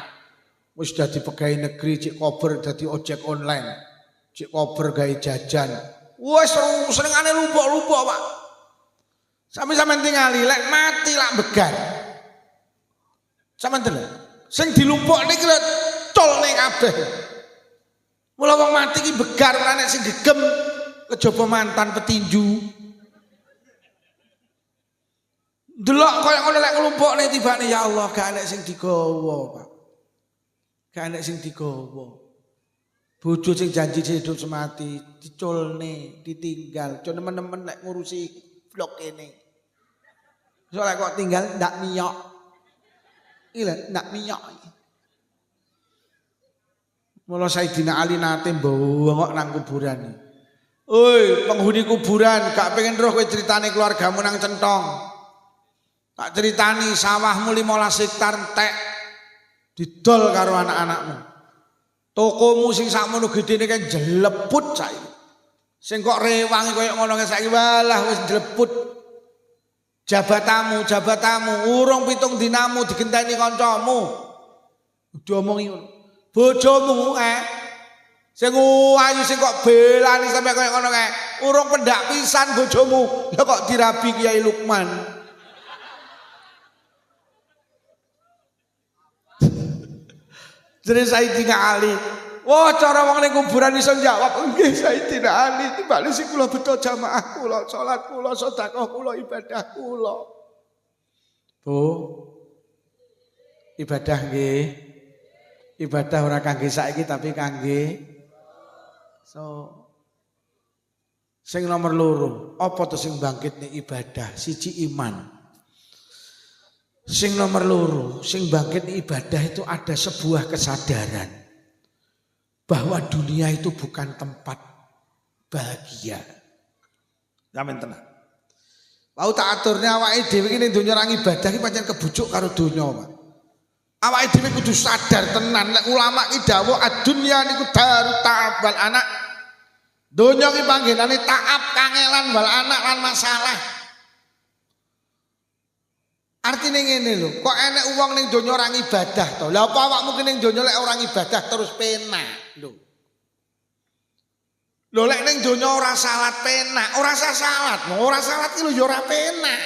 Wis dadi pegawai negeri, cek kober dadi ojek online. Cek kober gawe jajan. Wis senengane lumpuk-lumpuk, Pak. Sampe-sampe tingali lek mati lak begar. Sampeyan delok. Sing dilumpukne iki lho colne kabeh. Mula wong mati iki begar ora nek sing gegem kejaba mantan petinju. Delok kaya ngono lek nglumpukne tibane ya Allah gak enek sing digawa, Pak. Gak enek sing digawa. Bojo sing janji hidup semati diculne, ditinggal. Cuma nemen-nemen lek ngurusi vlog kene. Soalnya kok tinggal ndak miyok. Iya ndak miyok. Mula Sayyidina Ali nate mbongok nang kuburan. Oi, penghuni kuburan, gak pengen roh kowe critane keluargamu nang centong. Tak ceritani sawahmu 15 hektar entek didol karo anak-anakmu. Tokomu sing sakmono gedene kan jeleput saiki. Sing kok rewangi koyo ngono saiki walah wis jeleput. Jabatamu urung 7 dinamu digenteni kancamu. Diomongi ngono. Bojomu sing ayu sing kok belani sampe koyo ngono kae. Urung pendak pisan bojomu. Lah kok dirabi Kiai Lukman. Jadi Sayyidina Ali, wah cara wong ning kuburan iso jawab, nggih Sayyidina Ali, timbali sing kula beto jamaah kula, salat kula, sedekah kula, ibadah kula. Bu, ibadah nggih. Ibadah ora kangge saiki tapi kangge Sing nomor loro, apa to sing bangkitne ibadah? Siji iman. Sing nomor loro, sing bangkitne ibadah itu ada sebuah kesadaran bahwa dunia itu bukan tempat bahagia. Sampeyan tenang. Mau tak aturne awake dhewe iki ning donya ora ibadah iki pancen kebujuk karo donya, Pak. Awake dhewe kudu sadar tenan nek ulama ki dawuh ad-dunya niku darut ta'ab wal anak. Donya ki panggenane ta'ab, kangelan wal anak lan masalah. Artine ngene lho, kok enek wong ning donya ora ibadah to. Lah apa awakmu ki ning donya lek ora ibadah terus penak lho. Lho lek ning donya ora salat penak, ora usah salat. Ora salat ki lho ya ora penak.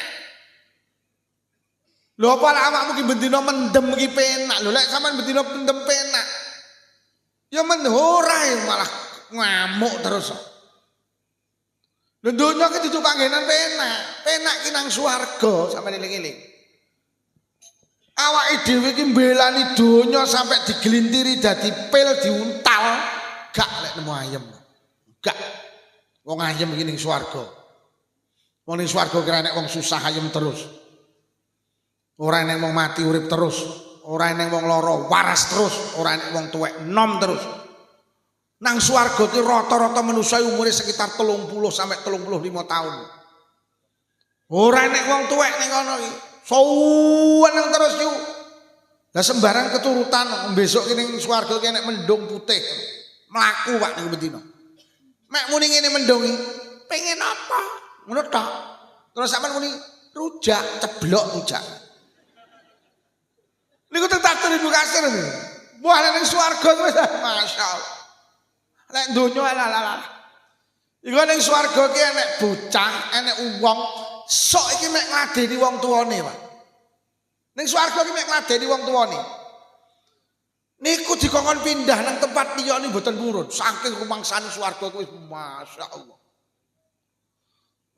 Lho apa lek awakmu ki bendina mendem ki penak. Lho lek sampean bendina mendem penak. Ya ora ya malah ngamuk terus. Lho donya ki dudu panggenan penak. Penak ki nang swarga sampeyan eling-eling. Awake dhewe ki mbelani donya sampai digelintiri dadi pil diuntal, gak lek nemu ayem. Gak. Wong ayem iki ning swarga. Wong ning swarga kira nek wong susah ayem terus. Ora enek wong mati urip terus, ora enek wong lara waras terus, ora enek wong tuwek nom terus. Nang swarga ki rata-rata manusa umure sekitar 30 sampai 35 tahun. Ora enek wong tuwek ning kono iki. Suwen terus yo. Lah sembarang keturutan besok ki ning swarga ki enek mendung putih. Mlaku Pak niku bendina. Mek muni ngene mendung iki, pengen apa? Ngono tok. Terus sampean muni rujak, ceblok rujak. Niku tak Ibu Kasir niku. Wah ning swarga wis masyaallah. Nek donya ala-ala. Iku ning swarga ki enek bocah, enek wong sok iki mek ngladeni wong tuane, Pak. Ning swarga ki mek ngladeni wong tuane. Niku dikongkon pindah nang tempat liya niku mboten purun. Saking rumangsane swarga kuwi masyaallah.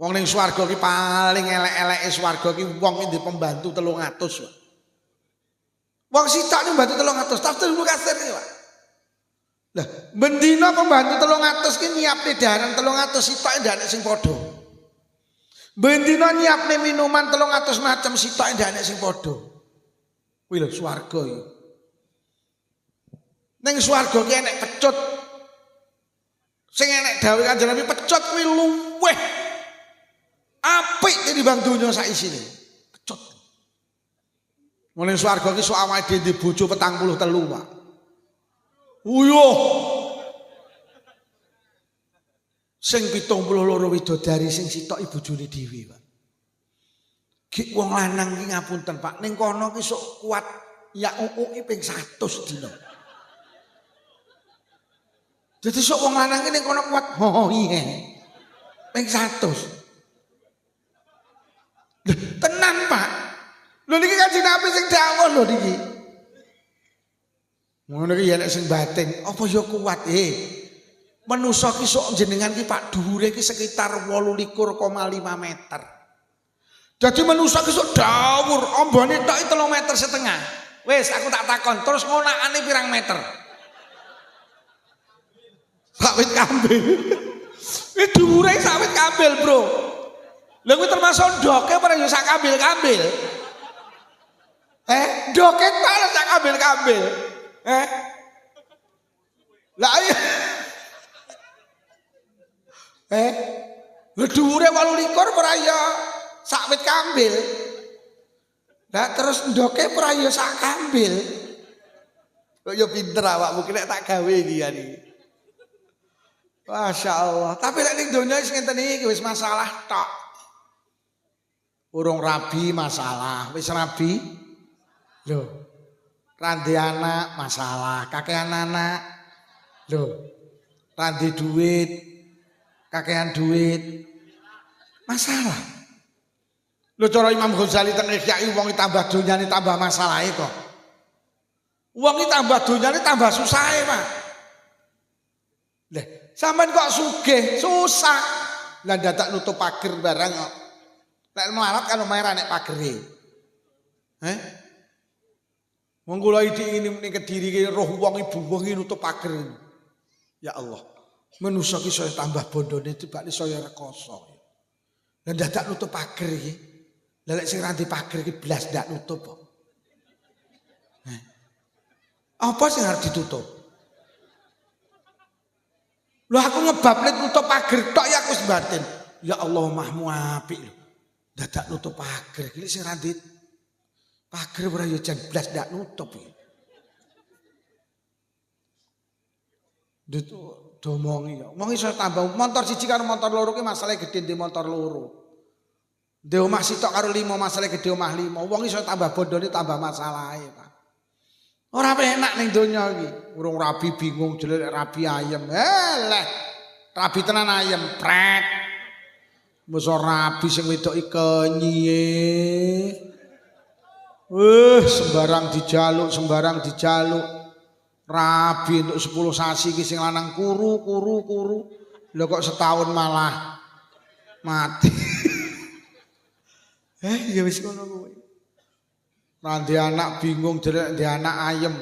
Wong ning swarga ki paling elek-eleke swarga ki wong iki pembantu 300, Pak. Wong sitok niku mbantu 300, tafsir Ibnu Katsir iki, Pak. Lah, bendina pembantu 300 ki nyiapne daharan 300 sitoke ndak sing padha. Bendina nyiapne minuman 300 macam sitoke ndak sing padha. Kuwi lho swarga iki. Ning swarga ki enek pecut. Sing enek dawuh Kanjeng Nabi pecut kuwi luweh apik tinimbang donya sak isine. Pecut. Mulane swarga ki sok awake dhewe bojo 43, Pak. Uyuh. Sing 72 widodari sing sitok bojone dhewe, Pak. Ki wong lanang ki ngapunten, Pak, ning kono ki sok kuat ya uuki ping 100 dina. Jadi sok wong lanang ki ning kono kuat. Oh iya. Ping 100. Tenan, Pak. Lho niki Kanjeng Nabi sing dawuh lho niki. Ngono iki ya nek sing batin, apa ya kuat Manusa ki sok jenengan ki Pak dhuwure ki sekitar 28,5 meter. Jadi manusa ki sok dhawur, ambane tok 3,5 meter. Wis aku tak takon, terus ngonakane pirang meter? Sawit kambil. Iki dhuwure sawit kambil, Bro. Lha kuwi termasuk ndoke apa ya sak kambil-kambil? Ndoke tok sak kambil-kambil. Lah iya. Lha dhuwure 28 ora ya sak wit kambil. Lah terus ndoke ora ya sak kambil. Kok ya pinter awakmu ki nek tak gawe iki ya niki. Masya Allah. Tapi nek ning donya wis ngenten iki wis masalah tok. Urung rabi masalah, wis rabi. Lho. Randi anak masalah, kakean anak. Lho. Randi duit, kakean duit. Masalah. Lho cara Imam Ghazali teng Ihya wong tambah donyane tambah masalahe kok. Wong iki tambah donyane tambah susahe, Pak. Lah, sampean kok sugih, susah. Lah dadak nutup pager barang kok. Nek melarat kan omahe ra nek pagere. Wong kula iki ning Kediri ki roh wong ibu wong iki nutup pager. Ya Allah. Manusa ki saya tambah bondone tibane saya rekoso. Lah dadak nutup pager iki. Lah lek sing ranti pager iki blas ndak nutup kok. Apa sing harus ditutup? Lho aku ngebab lek nutup pager tok ya aku batin. Ya Allah mahmu apik lho. Dadak nutup pager iki sing ranti pager ora yo jan blas ndak nutup iki. Domongi kok. Wong iso tambah motor siji karo motor loro ki masalah gedhe di motor loro. Ndek omah sitok karo 5 masalah gedhe omah 5. Wong iso tambah bondone tambah masalahe, Pak. Ora enak ning donya iki. Urung rabi bingung jelek rabi ayem. Leh. Rabi tenan ayem, pret. Mosok rabi sing wedok iki kenyiye. Sembarang dijaluk. Rabi untuk 10 sasi ki sing lanang kuru. Lho kok setahun malah mati. Ya wis ngono kuwi. Nanti anak bingung jelek di anak ayem.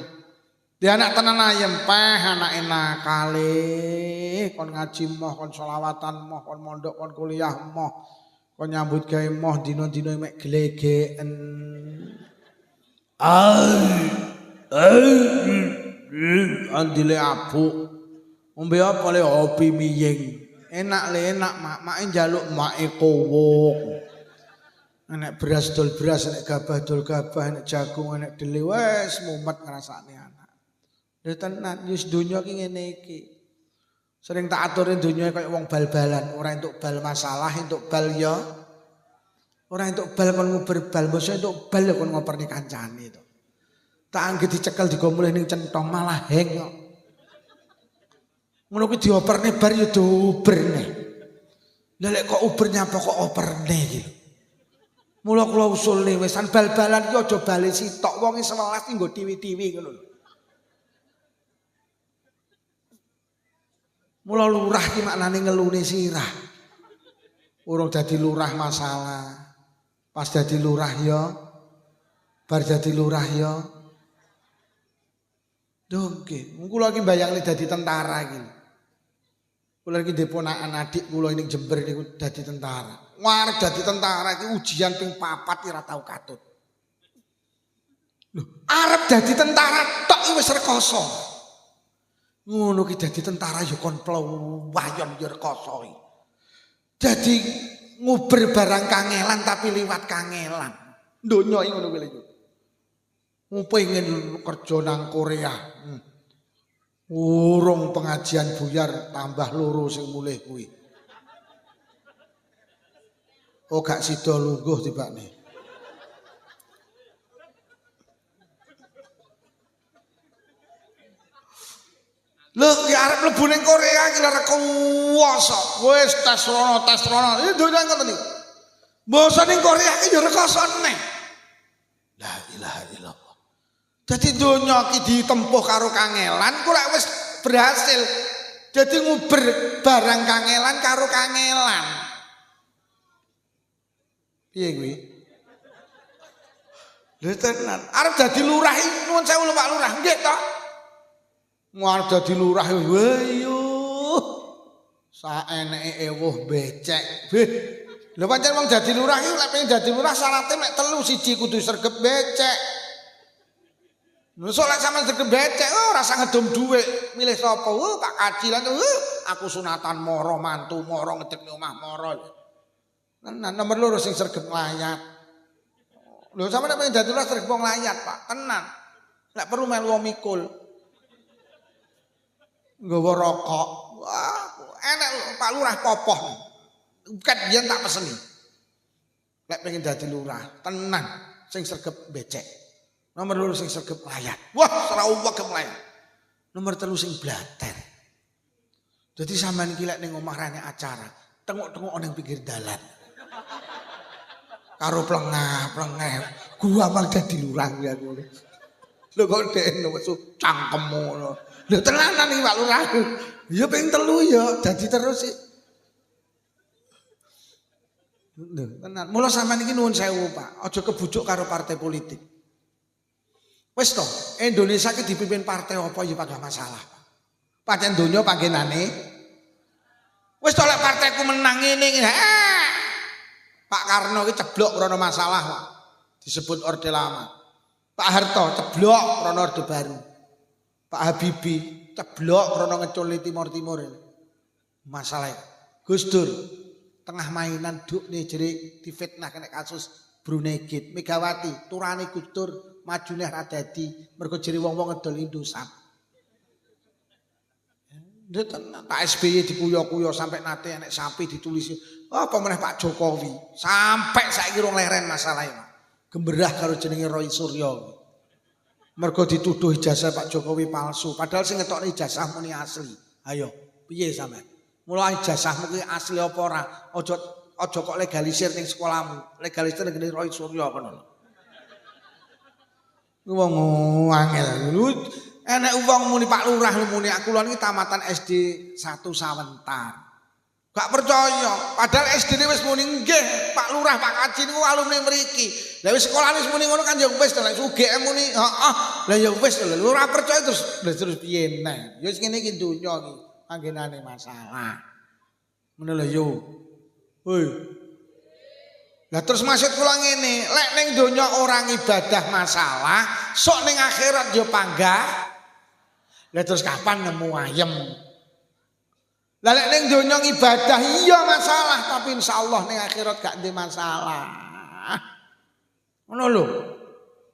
Di anak tenan ayem peh anak enak kali. Kon ngaji moh, kon sholawatan moh, kon mondok, kon kuliah moh. Kon nyambut gawe moh dino-dino mek glegeken. Andile abu. Ombe apa le hobi miyeng. Enak mak njaluk mak kowok. Anak beras dol beras, anak gabah dol gabah, anak jagung, anak dele wes mumet ngrasakne anak. Lha tenan wis donya ki ngene iki. Sering tak aturin donya kaya wong bal-balan, ora entuk bal masalah, entuk bal ya. Ora entuk bal kon nguber bal, mosok entuk bal kon ngoperni kancane to. Tak angge dicekel digo mulih ning centong malah heng kok. Ngono kuwi dioperne bar ya doberne. Lah lek kok uber nyapa kok operne iki. Mula kula usulne wisan bal-balan ki aja bale sitok wong 11 ki nggo tiwi-tiwi ngono lho. Mula lurah ki maknane ngelune sirah. Urung dadi lurah masalah. Pas dadi lurah ya bar dadi lurah ya. Dongke, kula iki mbayangne dadi tentara iki. Kula iki deponakan adik kula ning Jember niku dadi tentara. Ngarep dadi tentara iki ujian ping 4 ora tau katut. Lho, arep dadi tentara tok wis rekoso. Ngono ki dadi tentara ya kon plewayon ya rekoso iki. Dadi nguber barang kangelan tapi liwat kangelan. Donya iki ngono kuwi lho. Pengen kerja nang Korea. Urung pengajian buyar tambah loro sing mulih kuwi. Oh gak sida lungguh tibane. Lho ki arep mlebu ning Korea iki lare kuwasa. Wis tes rono. Iki donya ngoten iki. Basa ning Korea iki yo rekoso neh. La ilaha illallah. Dadi donya iki ditempuh karo kangelan ku lek wis berhasil. Dadi nguber barang kangelan karo kangelan. Piye kuwi? Lha tenan, arep dadi lurah iki nuwun sewu lho Pak Lurah, nggih to? Arep dadi lurah wayo. Saeneke ewuh becek. Lha pancen wong dadi lurah iki lek pengen dadi lurah syaratnya mek 3 siji kudu sregep becek. Nusuk lek sampean sregep becek ora usah ngedom dhuwit, milih sapa? Pak Kaji lan aku sunatan moro mantu moro ngedekne omah moro. Tenan nomor loro sing sregep nglayat. Lho sampeyan pengen dadi lurah sregep nglayat, Pak. Tenan. Lek perlu melu mikul. Nggawa rokok. Wah, enak Pak Lurah popoh. Ket biyen tak peseni. Lek pengen dadi lurah, tenan sing sregep becek. Nomor loro sing sregep nglayat. Wah, ora uwek nglayat. Nomor 3 sing blater. Dadi sampean iki lek ning omah rene acara, tengok-tengok ning pinggir dalan. Karo plengah-plengah gua mang dadi lurah ya ngono. Lho kok dekne wis cangkemmu ngono. Lho tenanan iki Pak Lurah. Ya ping 3 ya dadi terus sih. Lho tenan. Mula sampean iki nuwun sewu Pak, aja kebujuk karo partai politik. Wis to, Indonesia iki dipimpin partai apa ya pada masalah. Pancen donya panggenane Wis to lek partaiku menang ngene. Pak Karno iki ceblok krana masalah Pak. Disebut Orde Lama. Pak Harto ceblok krana Orde Baru. Pak Habibie ceblok krana ngeculi Timur-Timur ini. Masalah Gus Dur tengah mainan duk nih jadi difitnah kena kasus Brunei Gate. Megawati turane Gus Dur majune ra dadi mergo jere wong-wong ngedol Indosat. Pak SBY dikuyo-kuyo sampai nate enek sapi ditulis apa meneh Pak Jokowi sampai saiki rong leren masalah iki. Gemberah karo jenenge Roy Suryo. Mergo dituduh ijazah Pak Jokowi palsu padahal sing ngetokne ijazah muni asli. Ayo, piye sampean? Mula ijazahmu kuwi asli apa ora? Aja kok legalisir ning sekolahmu. Legalisir ning Roy Suryo kono. Wong angel lho. Enek wong muni Pak Lurah muni aku lho niki tamatan SD 1 Sawentar. Gak percaya, padahal SD wis muni nggih Pak Lurah Pak Kaji niku alumni mriki. Lah wis sekolah wis muni ngono kan ya wis to lek UGM muni heeh. Lah ya wis to lho ora percaya terus piye neh. Ya wis ngene iki donya iki anggenane masalah. Ngono lho yo. Hoi. Lah terus maksud kula ngene, lek ning donya orang ibadah masalah, sok ning akhirat yo panggah. Lah terus kapan nemu ayem? Lah lek ning donya ibadah iya masalah, tapi insyaallah ning akhirat gak ndek masalah. Ngono lho.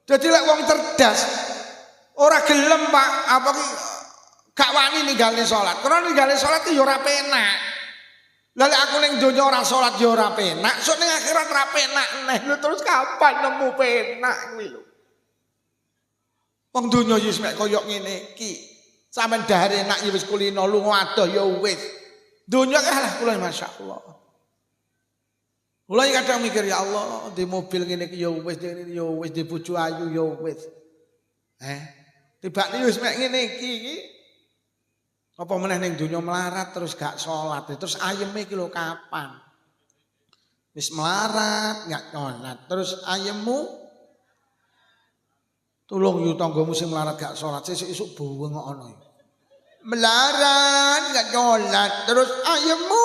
Dadi lek wong cerdas ora gelem Pak, apa ki gak wani ninggalne salat. Karena ninggalne salat ki yo ora penak. Lah lek aku ning donya ora salat yo ora penak, sok ning akhirat ora penak neh. Lho terus kapan nemu penak kuwi lho. Wong donya wis mek koyo ngene iki. Sampeyan dahar enak ya wis kulino lunga adoh ya wis. Donya kalah kula masyaallah. Kula kadang mikir ya Allah, di mobil ngene iki ya wis, di bojo ayu ya wis. Tibane wis mek ngene iki. Apa meneh ning donya melarat terus gak salat, terus ayeme iki lho kapan? Wis melarat, gak salat, terus ayemmu tulung yu tanggamu sing melarat gak salat, sesuk-esuk bengokno. Melarat gak salat, terus ayemmu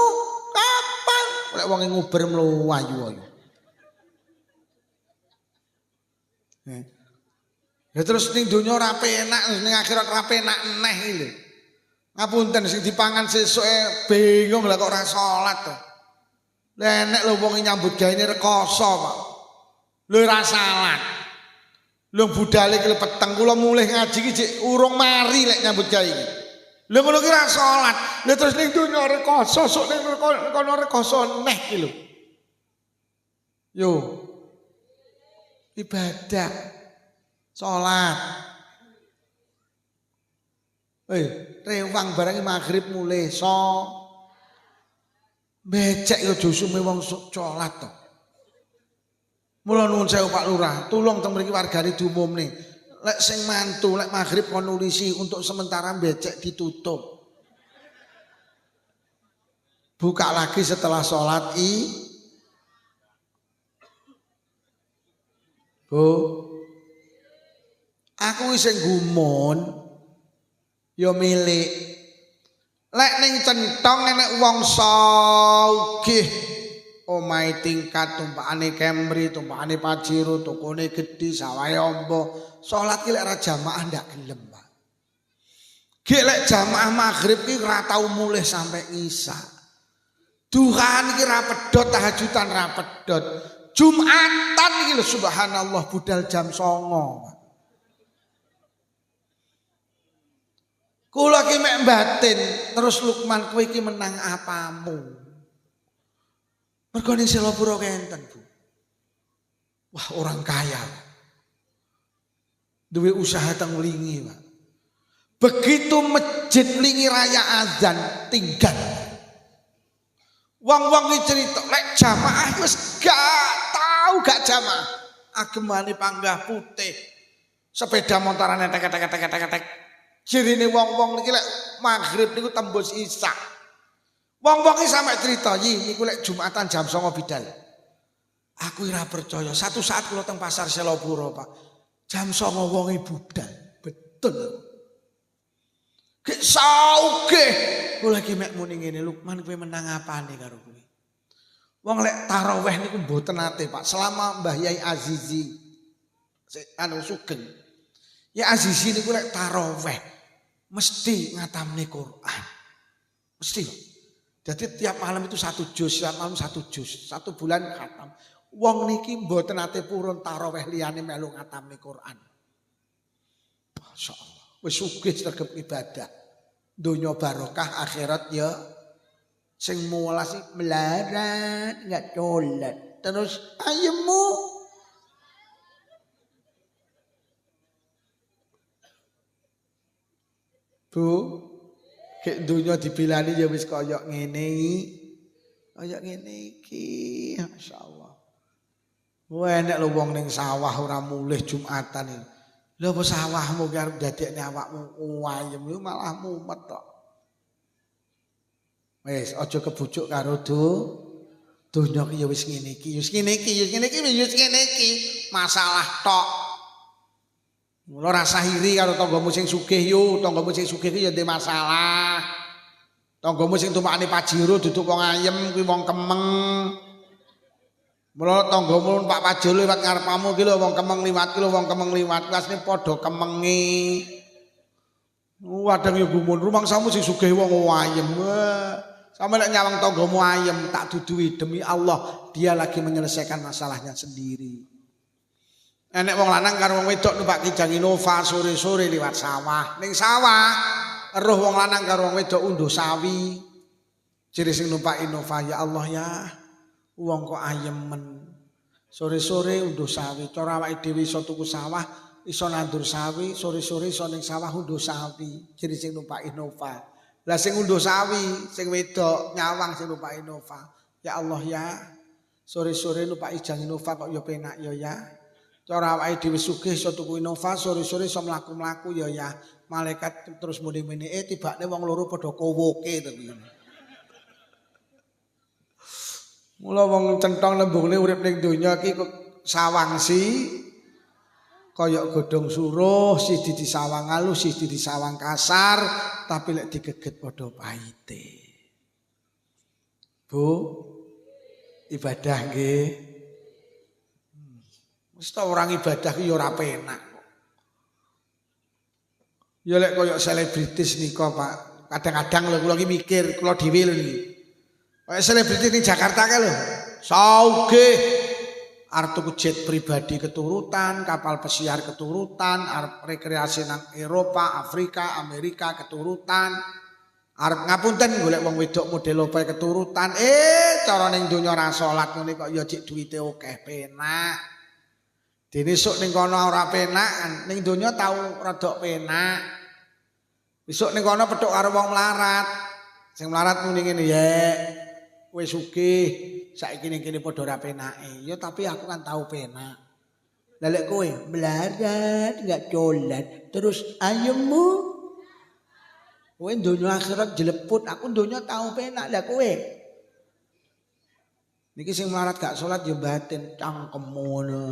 kapan? Lek wong nguber mlayu-ayu. Ya terus ning donya ora penak, ning akhirat ora penak neh iki lho. Ngapunten sing dipangan sesuke bingung lah kok ora salat to. Lah nek lho wong nyambut gawe rekoso, Pak. Lho ora salat. Lho budale iki peteng kula mulih ngaji iki jek urung mari lek nyambut gawe iki. Lho ngono ki ora salat. Lha terus ning donya rekoso, sok ning kono rekoso neh iki lho. Yo. Ibadah. Salat. Rewang barang maghrib mulai becek yo jusume wong salat to. Mula nuwun sewu Pak Lurah, tulung teng mriki wargane diumumne. Lek sing mantu lek maghrib kon nulisi untuk sementara becek ditutup. Buka lagi setelah salat Bu. Aku sing gumun yo milik. Lek ning centong enek wong sugih omahe tingkat tumpakane Camry, tumpakane Pajero, tokone gedhi, sawahe ombo. Salat ki lek ra jamaah ndak gelem, Pak. Ki lek jamaah maghrib ki ora tau mulih sampai isya. Duhan iki ra pedhot, tahajudan ra pedhot. Jumatan iki lho subhanallah budal jam 09.00. Kula ki mek batin, terus Lukman kowe iki menang apamu? Mergo ning Selopuro kenten, Bu. Wah, orang kaya. Duwe usaha teng Lingi, Pak. Begitu masjid Lingi raya azan tinggal. Wong-wong iki cerita, lek jamaah wis gak jamaah. Agemane panggah putih. Sepeda motoran tek. Jirine wong-wong niki lek maghrib niku tembus isya. Wong-wong iki sampe cerita, "Yi, niku lek Jumatan jam 09.00 bidal." Aku ora percaya. Satu saat kula teng pasar Selopuro, Pak. Jam 09.00 wonge budal. Betul. Gek Sauge. Kula iki mek muni ngene, Lukman kowe menang apane karo kowe? Wong lek tarawih niku mboten nate, Pak. Selama Mbah Yai Azizi sugeng. Ya Azizi niku lek tarawih mesti ngatamne Quran. Mesti. Jadi tiap malam itu 1 juz, tiap malam 1 juz. 1 bulan khatam. Wong niki mboten nate purun tarawih liyane melu ngatamne Quran. Masyaallah. Wis sugih sregep ibadah. Donya barokah, akhirat ya sing mulas melarat enggak colat. Terus ayemu Bu, kek donya dibilani ya wis kaya ngene iki. Kaya ngene iki, masyaallah. Wah enek lho wong ning sawah ora mulih Jumatan iki. Lha apa sawahmu ki arep dadekne awakmu ayem yo malah mumet tok. Wis aja kebujuk karo donya ki ya wis ngene iki, wis ngene iki, wis ngene iki, wis ngene iki. Masalah tok. Mula rasa iri karo tanggamu sing sugih yo, tanggamu sing sugih ki ya ndek masalah. Tanggamu sing tumpakane pajero duduk wong ayem kuwi wong kemeng. Mula tanggamu Pak Pajero liwat ngarepamu ki lho wong kemeng liwat ki lho wong kemeng liwat asline padha kemenge. Wadang yo gumun rumangsamu sing sugih wong ayem. Sampe nek nyawang tanggamu ayem tak dudui demi Allah dia lagi menyelesaikan masalahnya sendiri. Enek wong lanang karo wong wedok numpak Kijang Innova sore-sore liwat sawah. Ning sawah eruh wong lanang karo wong wedok unduh sawi. Jere sing numpak Innova, ya Allah ya. Wong kok ayemen. Sore-sore unduh sawi. Cara awake dhewe iso tuku sawah, iso nandur sawi, sore-sore iso ning sawah unduh sawi. Jere sing numpak Innova. Lah sing unduh sawi, sing wedok nyawang sing numpak Innova. Ya Allah ya. Sore-sore numpak Kijang Innova kok ya penak ya. Cara awake dhewe sugih iso tuku Innova, sore-sore iso mlaku-mlaku ya. Malaikat terus muni-muni tibane wong loro padha kowoke to ngene. Mula wong centong lembungne urip ning donya iki kok sawangsi kaya godhong suruh, siji disawang alus, siji disawang kasar, tapi lek digeget padha pahite. Bu, ibadah nggih. Mesti orang ibadah ki ya ora penak kok. Ya lek koyo selebritis nika Pak. Kadang-kadang lho kula ki mikir, kula dhewe lho niki. Kayak selebritis ning Jakarta kae lho. Saugih arep tuku jet pribadi keturutan, kapal pesiar keturutan, arep rekreasi nang Eropa, Afrika, Amerika keturutan. Arep ngapunten golek wong wedok model opo keturutan. Cara ning donya ra salat ngene kok ya cek duwite akeh penak. Dene sok ning kono ora penak, ning donya tau rada penak. Besok ning kono petuk karo wong melarat. Sing melarat muni ngene, "Ya, kowe sugih, saiki ning kene padha ora penake." Ya tapi aku kan tau penak. Lah lek kowe melarat, enggak colat, terus ayemmu kowe donya akhirat jeleput, aku donya tau penak. Lah kowe niki sing melarat gak salat ya batin cangkemmu ngono.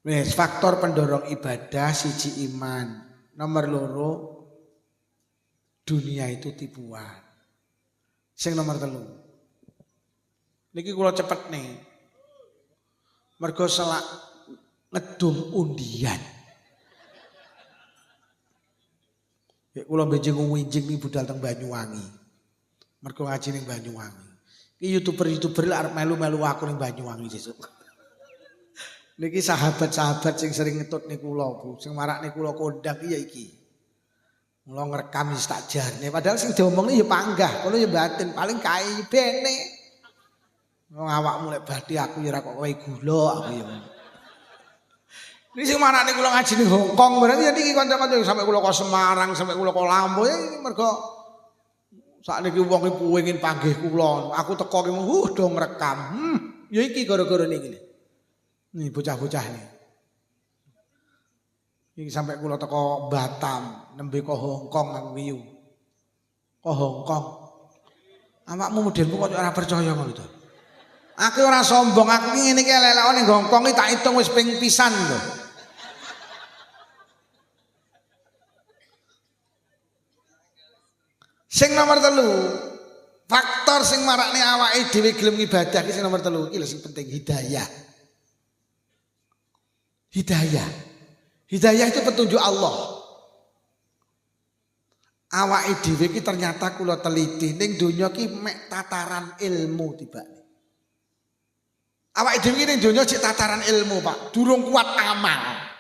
Wes faktor pendorong ibadah siji iman. Nomor loro dunia itu tipuan. Sing nomor 3. Niki kula cepet nih. Mergo selak ngedum undian. Ya kula benjing winjing ning budal teng Banyuwangi. Mergo ngaji ning Banyuwangi. Ki YouTuber arep melu-melu aku ning Banyuwangi sesuk. Niki sahabat-sahabat sing sering ngetut niku kula Bu, sing marakne kula kondang iya iki. Mula ngrekam wis tak jarne, padahal sing diomongne ya panggah, kono ya batin, paling kae bene. Wong awakmu lek bathi aku ya ora kok kowe gula aku ya. Niki sing marakne kula ngaji ning Hongkong, berarti ya niki kanca-kanca sampe kula kok Semarang, sampe kula kok Lampung ya mergo sakniki wong iki pengin panggih kula. Aku teko ki do ngrekam. Ya iki gara-gara niki. Nih bocah-bocah nih. Ini sampai kula teko Batam, nembe ke Hongkong nang Wiyu. Ke Hongkong. Awakmu modelmu kok ora percaya ngono to. Aku ora sombong, aku ngene iki elek-elek ning Hongkong iki tak hitung wis ping pisan lho. nomor 3. Faktor sing marakne awake dhewe gelem ibadah iki sing nomor 3 iki lho sing penting hidayah. Hidayah itu petunjuk Allah. Awake dhewe iki ternyata kula teliti ning donya iki mek tataran ilmu tibane. Awake dhewe iki ning donya cek tataran ilmu, Pak. Durung kuat amal.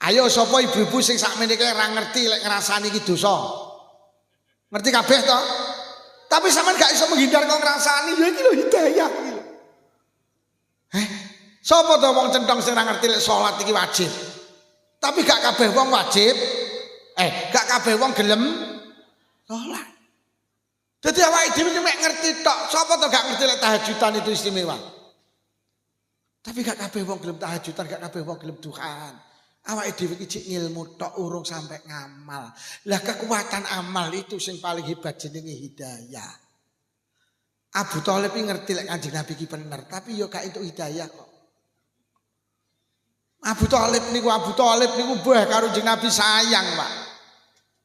Ayo sapa ibu-ibu sing sakmene iki ora ngerti lek ngrasani iki dosa. Ngerti kabeh to? Tapi sampean gak iso menghindar kok ngrasani, ya iki lho hidayah iki lho. Sapa to wong centong sing ora ngerti lek salat iki wajib. Tapi gak kabeh wong wajib. Gak kabeh wong gelem salat. Dadi awake dhewe mek ngerti tok. Sapa to gak ngerti lek tahajudan itu istimewa. Tapi gak kabeh wong gelem tahajudan, gak kabeh wong gelem duhaan. Awake dhewe iki ilmu tok urung sampai ngamal. Lah kekuatan amal itu sing paling hebat jenenge hidayah. Abu Thalib ngerti lek Kanjeng Nabi iki bener, tapi yo gak entuk hidayah kok. Abu Thalib niku mbah karo Kanjeng Nabi sayang, Pak.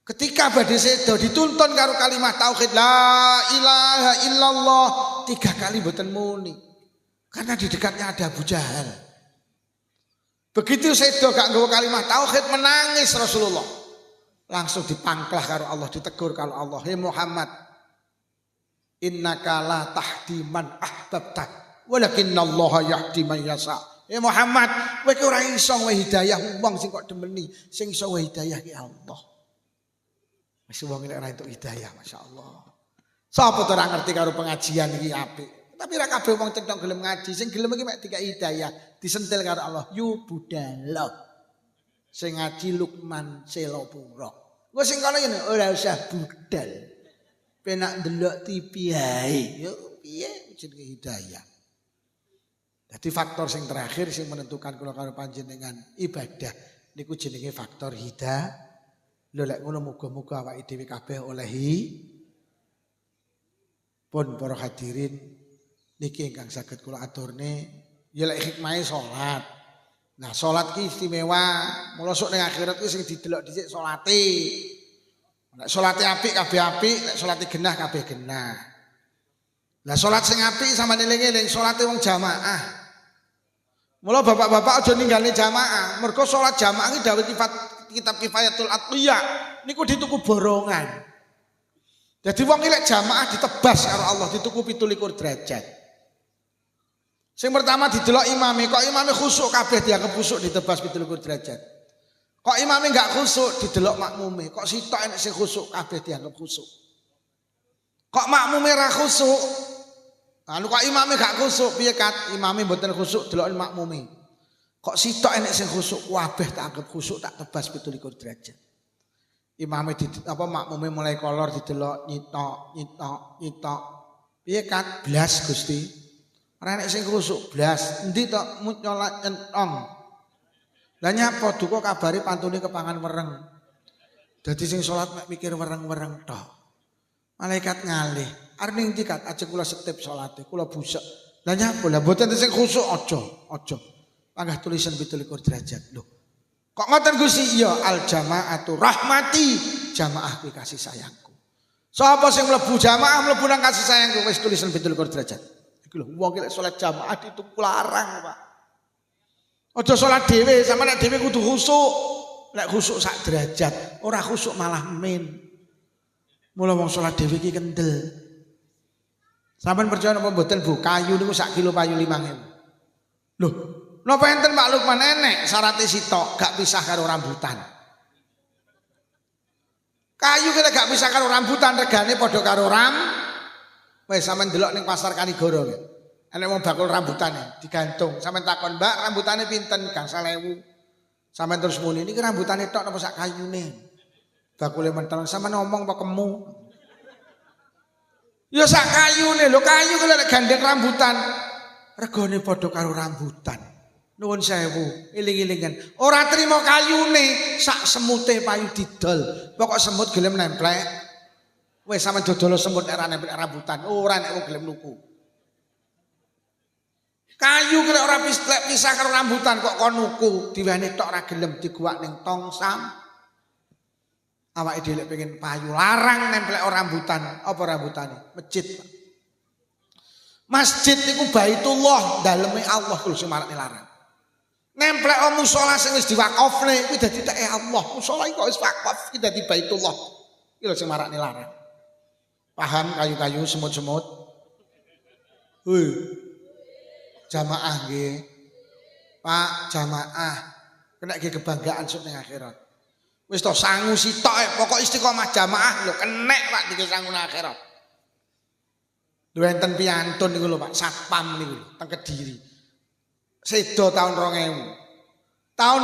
Ketika badhe sedo dituntun karo kalimat tauhid la ilaha illallah 3 kali mboten muni. Karena di dekatnya ada Abu Jahal. Begitu sedo gak nggawa kalimat tauhid menangis Rasulullah. Langsung dipangklah karo Allah, ditegur karo Allah, "Hei Muhammad, innaka la tahdi man ahbabta, walakinallaha yahdi man yasha." Hei Muhammad, kowe ora iso nggawe hidayah wong sing kok demeni, sing iso nggawe hidayah ki Allah. Wis wong nek ora entuk hidayah, masyaallah. Sapa to ora ngerti karo pengajian iki apik. Tapi ora kabeh wong cendhong gelem ngaji, sing gelem iki mek dikai hidayah, disentil karo Allah. Yu budal. Sing ngaji Lukman Selopuro. Engko sing kono ngene, ora usah budal. Penak ndelok TV ae. Yo piye jenenge hidayah. Jadi faktor sing terakhir sing menentukan kula karo panjenengan ibadah niku jenenge faktor hidayah. Lho lek ngono muga-muga awake dhewe kabeh olehi pun para hadirin niki ingkang saged kula aturne ya lek hikmahe salat. Nah, salat ki istimewa, mula sok ning akhirat ki sing didelok dhisik salate. Nek salate apik kabeh apik, nek salate genah kabeh genah. Lah salat sing apik sampeyan eling-eling salate wong jamaah. Mula bapak-bapak aja ninggalne jamaah. Mergo salat jamaah iki dawuh kitab Kifayatul Atqiya niku dituku borongan. Jadi wong iki lek jamaah ditebas karo Allah dituku 17 derajat. Sing pertama didelok imame, kok imame khusuk kabeh dianggap khusuk ditebas 17 derajat. Kok imame enggak khusuk didelok makmume, kok sitok enek sing khusuk kabeh dianggap khusuk. Kok makmume ra khusuk? Anu kok imame gak khusuk piye kat? Imame mboten khusuk delok makmume. Kok sitok enek sing khusuk kabeh tak anggap khusuk tak tebas 17 derajat. Imame makmume mulai kolor didelok nyitok. Piye kat? Blas Gusti. Ora enek sing khusuk blas. Endi to nyolak entong. Lah nyapa duka kabare pantune kepangan wereng. Dadi sing salat mek mikir wereng-wereng tok. Malaikat ngalih. Arep ning ndi kat aja kula setip salate, kula busek. Lah nyapa lah mboten sing khusuk aja. Panggah tulisan 17 derajat. Loh. Kok ngoten Gusti? Iya, al jamaatu rahmati. Jamaah kuwi kasih sayangku. Sapa sing mlebu jamaah mlebu nang kasih sayangku wis tulisan 17 derajat. Iki lho wong lek salat jamaah dituku larang, Pak. Aja salat dhewe, sampe nek dhewe kudu khusuk. Lek khusuk sak derajat, ora khusuk malah min. Mula wong salat dhewe iki kendel. Sampeyan percaya napa mboten Bu? Kayu niku sak kilo payu 5.000. Loh, napa enten Pak Lukman enek syaraté sitok gak pisah karo rambutan. Kayu kira gak pisah karo rambutan regane padha karo wis sampeyan delok ning pasar Kanigoro nggih. Enek wong bakul rambutane digantung. Sampeyan takon, "Mbak, rambutane pinten?" Gangsal 1.000. Sampeyan terus muni, "Niki rambutane tok napa sak kayune?" Bakule mentel, "Sampeyan ngomong apa kemu?" Ya sak kayune lho, kayu ki lek gandeng rambutan regane padha karo rambutan. Nuwun sewu, eling-elingan. Ora trimo kayune, sak semute payu didol. Pokok semut gelem nemplek. Wis sampe dodol semut nek ora nemplek rambutan, ora nek wong gelem nuku. Kayu ki ora pisah karo rambutan kok kon nuku, diwene tok ora gelem diguwak ning tong sam. Awake dhewe lek pengen payu larang nempel rambutan. Apa rambutane? Masjid. Pak. Masjid niku Baitullah, daleme Allah kuwi sing marakne larang. Nemplek musala sing wis diwakofne kuwi dadi teke Allah. Musala iki kok wis wakaf iki dadi Baitullah. Iki lho sing marakne larang. Paham kayu-kayu semut-semut? Jamaah nggih. Pak, jamaah. Kena nggih kebanggaan sok ning akhirat. Wis to sangu sitok pokok istiqomah jamaah lho kenek Pak dike sangu nang akhirat. Lho enten piantun niku lho Pak, satpam niku teng Kediri. Sedo tahun 2000. Tahun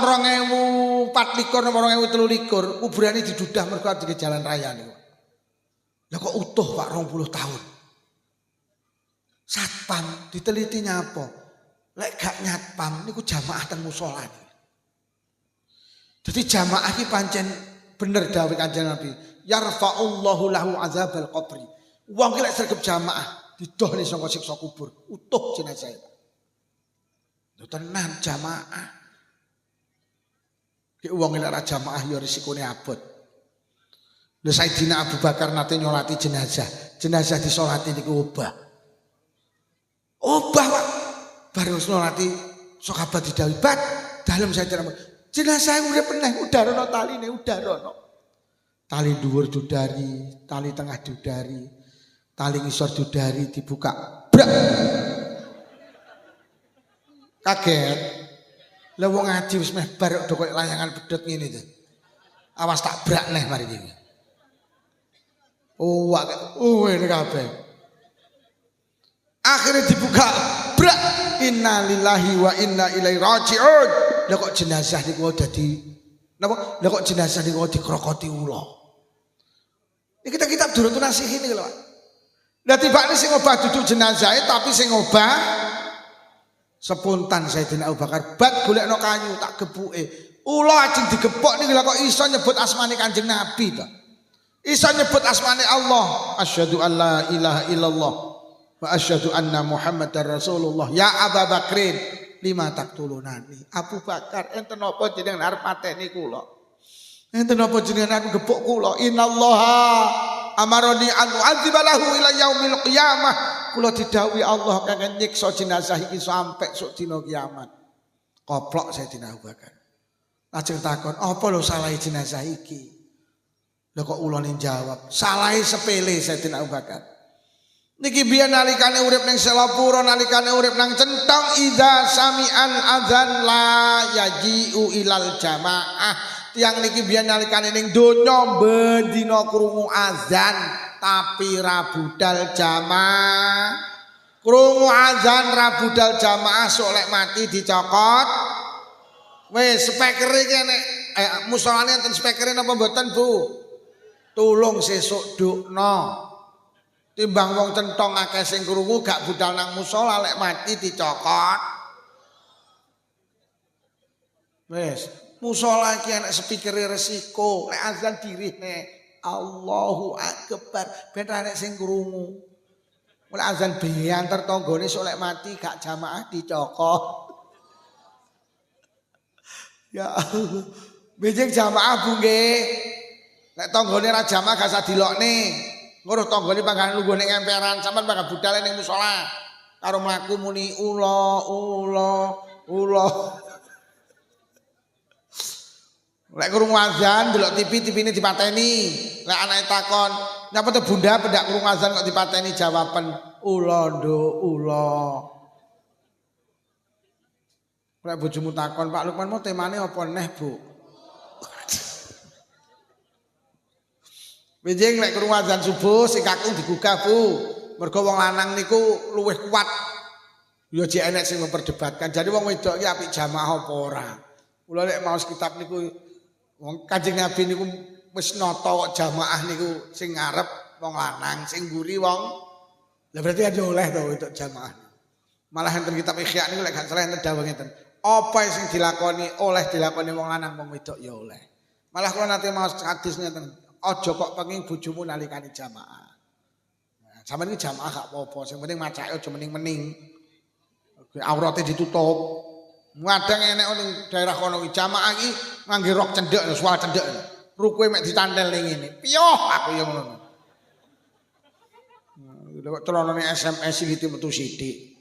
2024 napa 2023 kuburane didudah mergo di jalan raya niku. Lah kok utuh Pak 20 tahun. Satpam diteliti nyapa? Lek gak nyatpam niku jamaah teng musala. Jadi jamaah iki pancen bener dawuh Kanjeng Nabi. Yarfa'ullahu lahu azabal qabri. Wong ki lek sregep jamaah didohne saka siksa kubur, utuh jenazah. Lho tenan jamaah. Ki wong lek ora jamaah ya risikone abot. Lho Sayyidina Abu Bakar nate nyolati jenazah. Jenazah disolati niku obah. Obah Pak. Baru nyolati sahabat didhawuhi, "Bat, dalem Sayyidina jenazah urip meneh udarono taline udarono." Tali dhuwur dudari, tali tengah dudari, tali ngisor dudari dibuka. Brak. Kaget. Lah wong ngaji wis meh bar do koyo layangan bedhot ngene iki. Awas tak brak neh mari iki. Ini kabeh. Akhirnya dibuka. Brak. Inna lillahi wa inna ilaihi raji'un. Lah kok jenazah niku dadi napa? Lah kok jenazah niku dikrokoti ula. Iki kita durung nasihi niku lho. Lah tibane sing obah duduk jenazahe tapi sing obah sepuntan Sayyidina Abu Bakar. Bat golekno kayu tak gebuke. Ula ajeng digepok niku lha kok iso nyebut asmane Kanjeng Nabi to. Iso nyebut asmane Allah. Asyhadu an la ilaha illallah wa asyhadu anna Muhammadar Rasulullah. Ya Abu Bakrin, lima taktulunani. Abu Bakar, enten napa jenengan arep pateni kula? Enten napa jenengan arep gepuk kula? Innallaha amaroni an u'adzibalahu ila yaumil qiyamah. Kula didhawuhi Allah kangge nyiksa jenazah iki sampai sok dina kiamat. Koplok Sayyidina Abu Bakar. Lajeng takon, "Apa lho salah jenazah iki?" Lah kok ulane jawab, "Salahe sepele Sayyidina Abu Bakar." Niki biyen nalikane urip ning Selapura, nalikane urip nang Centong, idza sami'an adzan la yaji'u ilal jamaah. Tiang niki biyen nalikane ning donya bendina krungu azan tapi ra budal jamaah. Krungu azan ra budal jamaah sok lek mati dicokot. Wis speaker iki nek musolane enten speakere napa mboten Bu? Tulung sesuk dukno. Timbang wong Centong akeh sing krungu gak budal nang musala lek mati dicokot. Wis, musala iki enek spikere resiko, lek azan dirihne Allahu Akbar ben enek sing krungu. Lek azan beantar tanggane sok lek mati gak jamaah dicokot. Ya Allah. Benjing jamaah Bu nggih. Lek tanggane ra jamaah gak usah dilokne. Nguruh tanggane panggan lungguh ning emperan, sampean panggan budale ning musala. Karo mlaku muni ula. Lek krungu azan delok TV-TV-ne dipateni. Lek anake takon, "Nyapa to Bunda pendak krungu azan kok dipateni?" Jawaban, "Ula, Nduk, ula." Lek bojomu takon, "Pak Lukman mau temane apa neh, Bu?" Benjing lek krungu azan subuh sing kakung digugah Bu. Mergo wong lanang niku luwih kuat. Ya jek enek sing memperdebatkan. Jadi wong wedok iki apik jamaah apa ora. Kula lek maos kitab niku wong Kanjeng Nabi niku wis nata kok jamaah niku sing ngarep wong lanang, sing mburi wong. Lah berarti ada oleh to wedok jamaah. Malah enten kitab Ikhya niku lek gak salah enten dawuh ngeten. Apa sing dilakoni oleh dilakoni wong lanang wong wedok ya oleh. Malah kula nate maos hadis ngeten. Aja kok pengin bojomu nalikane jamaah. Nah, sampeyan iki jamaah gak apa-apa, sing penting macake aja mening-mening. Aurate ditutup. Kadang enek ning daerah kono iki jamaah iki ngangge rok cendhek, suara cendhek. rukuke mek ditandel ning ngene. Piyoh aku ya ngono. Lha kok celanane SMS iki metu sithik.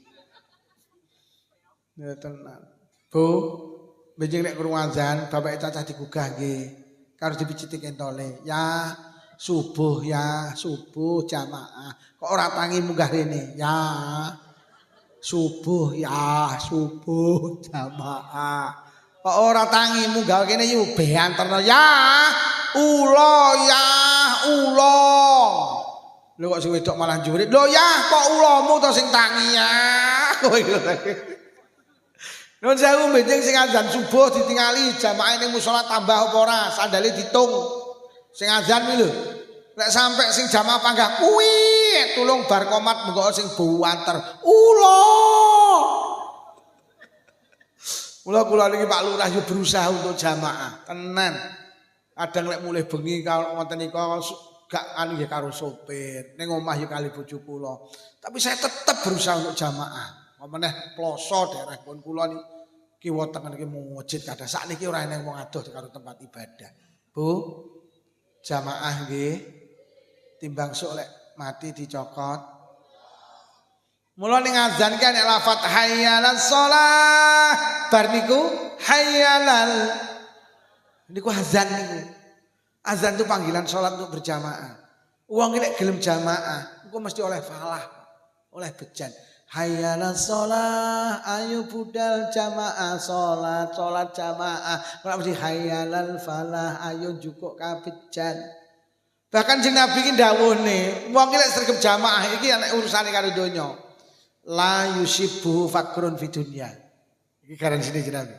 Ya tenan. Bu, benjing nek krungu azan, bapak cacah digugah nggih. Karo dipiciti kentole. Ya subuh jamaah. Kok ora tangi munggah rene? Ya subuh jamaah. Kok ora tangi munggah kene yo beanterno ya ulo. Lho kok sing wedok malah jurit. Lho ya kok ulomu to sing tangi ya. Nun sewu benjing sing azan subuh ditingali jamaah ning musala tambah apa ora? Sandale ditung. Sing azan kuwi lho. Nek sampe sing jamaah panggah kuwi tulung bar komat mengko sing buanter. Kula niki Pak Lurah yo berusaha untuk jamaah. Tenan. Kadang lek mulih bengi kalau ngoten nika gak anu ya karo sopir. Ning omah ya kali bojo kula. Tapi saya tetap berusaha untuk jamaah. Meneh ploso daerah pun kula niki kiwa tengen iki masjid kada sakniki ora eneng wong adoh karo tempat ibadah. Bu, jamaah nggih. Timbang sok lek mati dicokot. Mula ning azan ki nek lafat hayyalas shalah bar niku hayyalal niku azan niku. Azan itu panggilan salat untuk berjamaah. Wong nek gelem jamaah, engko mesti oleh falah, oleh bejan. Hayyalas shalah, ayo budal jamaah salat jamaah. Ora mesti hayyalal falah, ayo jukuk kabejan. Bahkan jeng Nabi iki dawuhne, wong lek sregep jamaah iki ana urusane karo donya. La yusibu fakrun fi dunya. Iki garansine jeng Nabi.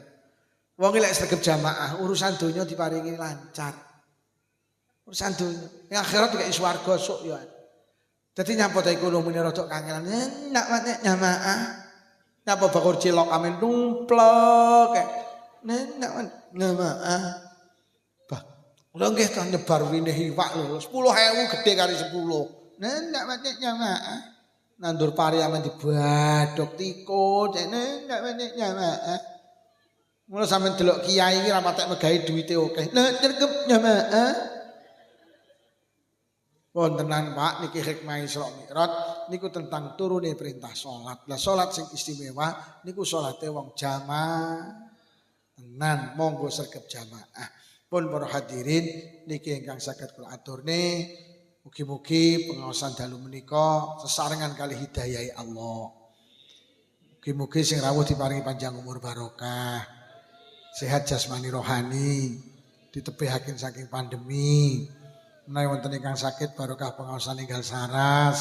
Wong lek sregep jamaah, urusan donya diparingi lancar. Urusan donya, ning akhirat gak iso warga sok ya. Dadi nyapa ta ekonomi rada kangelan. Nak nek jamaah. Napa bakul cilok amen numplek. Nak jamaah. Lha nggih to nyebar winih iwak lho 10.000 gede kali 10. Ndak manik jamaah. Nandur pari amen dibadhok tikut, ndak manik jamaah. Mula sampean delok kiai iki ra patek megahi duwite akeh. Lah cerkep jamaah. Wontenan Pak niki hikmah Isra Mi'raj niku tentang turune perintah salat. Lah salat sing istimewa niku salate wong jamaah. Tenan monggo sregep jamaah. Pun para hadirin niki ingkang saged kula aturne mugi-mugi pengaosan dalu menika sesarengan kali hidayah Allah. Mugi-mugi sing rawuh diparingi panjang umur barokah, sehat jasmani rohani, ditepihaken saking pandemi. Menawi wonten ingkang sakit barokah pengaosan ninggal saras,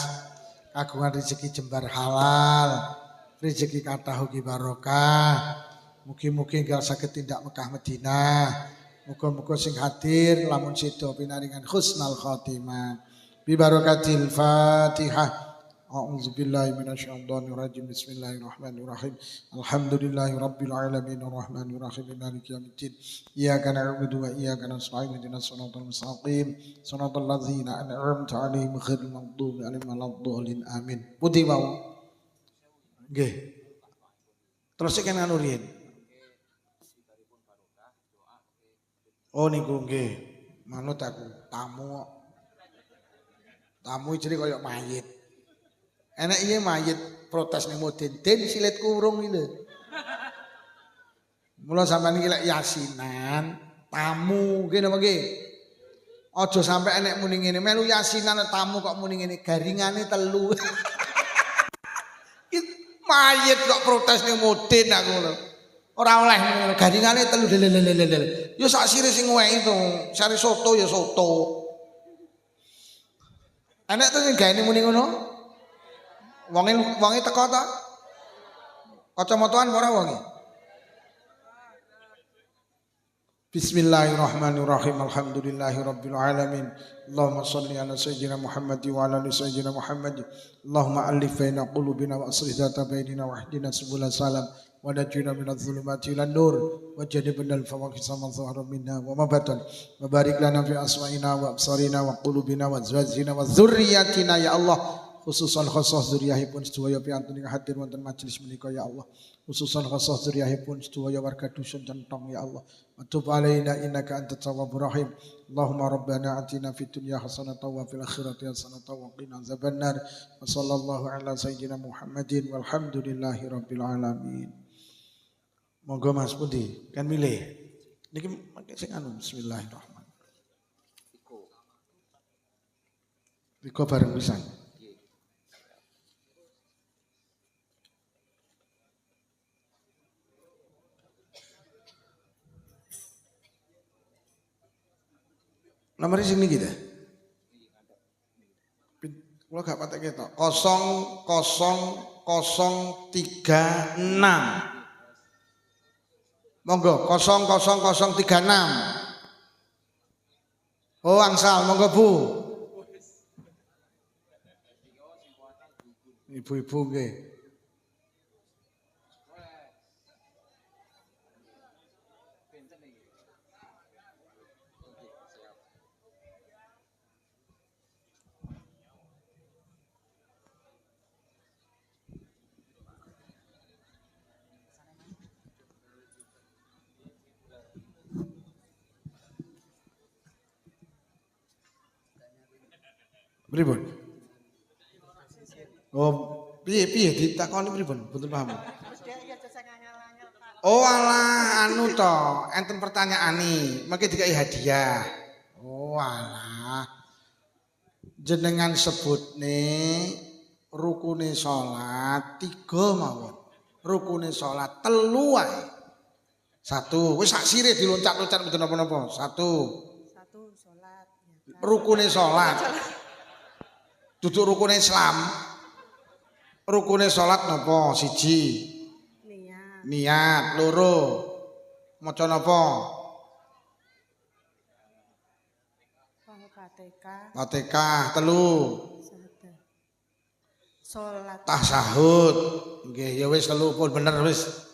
kagungan rezeki jembar halal, rezeki kathah ugi barokah. Mugi-mugi ingkang saged tindak Mekah Madinah. Muga-muga sing hadir lamun sida pinaringan husnul khotimah. Bi barakatil Fatihah. A'udzubillahi minasyaitonir rajim. Bismillahirrahmanirrahim. Alhamdulillahirabbil alamin arrahmanir rahim maliki yaumiddin. Iyyaka na'budu wa iyyaka nasta'in ihdinas siratal mustaqim. Shiratal ladzina an'amta 'alaihim ghairil maghdubi 'alaihim waladdallin. Amin. Pundi wau? Nggih. Terus iki anu riyen. Oh niku nggih, manut aku tamu. Tamu jadi koyo mayit. Enak iya mayit protes ning Mudin, den silit kurung iki lho. Mula sampean iki lek yasinan, tamu nggih napa nggih? Aja sampe enek muni ngene, melu yasinan tamu kok muni ngene, garingane 3. Mayit kok protes ning Mudin aku lho. Ora oleh garingane 3 lelelelelel. Ya sak sire sing ngeweki to, sare soto ya soto. Enek to sing gaene muni ngono? Wonge teko to? Kacamataan ora wonge? Bismillahirrahmanirrahim. Alhamdulillahirabbil alamin. Allahumma shalli ala sayyidina Muhammad wa ala ali sayyidina Muhammad. Allahumma alif baina qulubina wa aslih dzata bainina wa hdina subul salam. Wa najina minadh dhulumati ilan nur wa jannibna al-fawahisha ma dhahara minna wa ma batan wa barik lana fi asma'ina wa absarina wa qulubina wa azwajina wa dzurriyyatina ya Allah khususan khusus dzurriyyahipun sedaya piantun ing hadir wonten majelis menika ya Allah khususan khusus dzurriyyahipun sedaya warga dusun Centong ya Allah wa tub alaina innaka antat tawwabur rahim Allahumma rabbana atina fid dunya hasanatan wa fil akhirati hasanatan wa qina azabannar. Wa sallallahu ala sayyidina Muhammadin walhamdulillahi rabbil alamin. Monggo Mas pundi? Kan milih. Niki mangke sing anu bismillahirrahmanirrahim. Riko bareng pisan. Nomornya sini kita. Kalau gak patek kita 00036. Monggo 00036. Oh angsal monggo Bu. Ibu-ibu nggih. Pripun? Oh, piye ditakoni pripun? Mboten paham. Oh alah anu to, enten pertanyaane, mengke dikai hadiah. Oh alah. Jenengan sebutne rukune salat 3 mawon. Rukune salat 3 wae. 1, wis sak sire diloncat-loncat mboten napa-napa. 1. Sholat. Rukune salat. Duduk rukune Islam. Rukune salat napa? 1. Niat. 2. Maca napa? Fatihah. 3. Sholat. Tasyahud. Nggih ya wis 3 pun bener wis.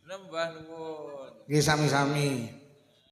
Nembah nuwun. Nggih sami-sami.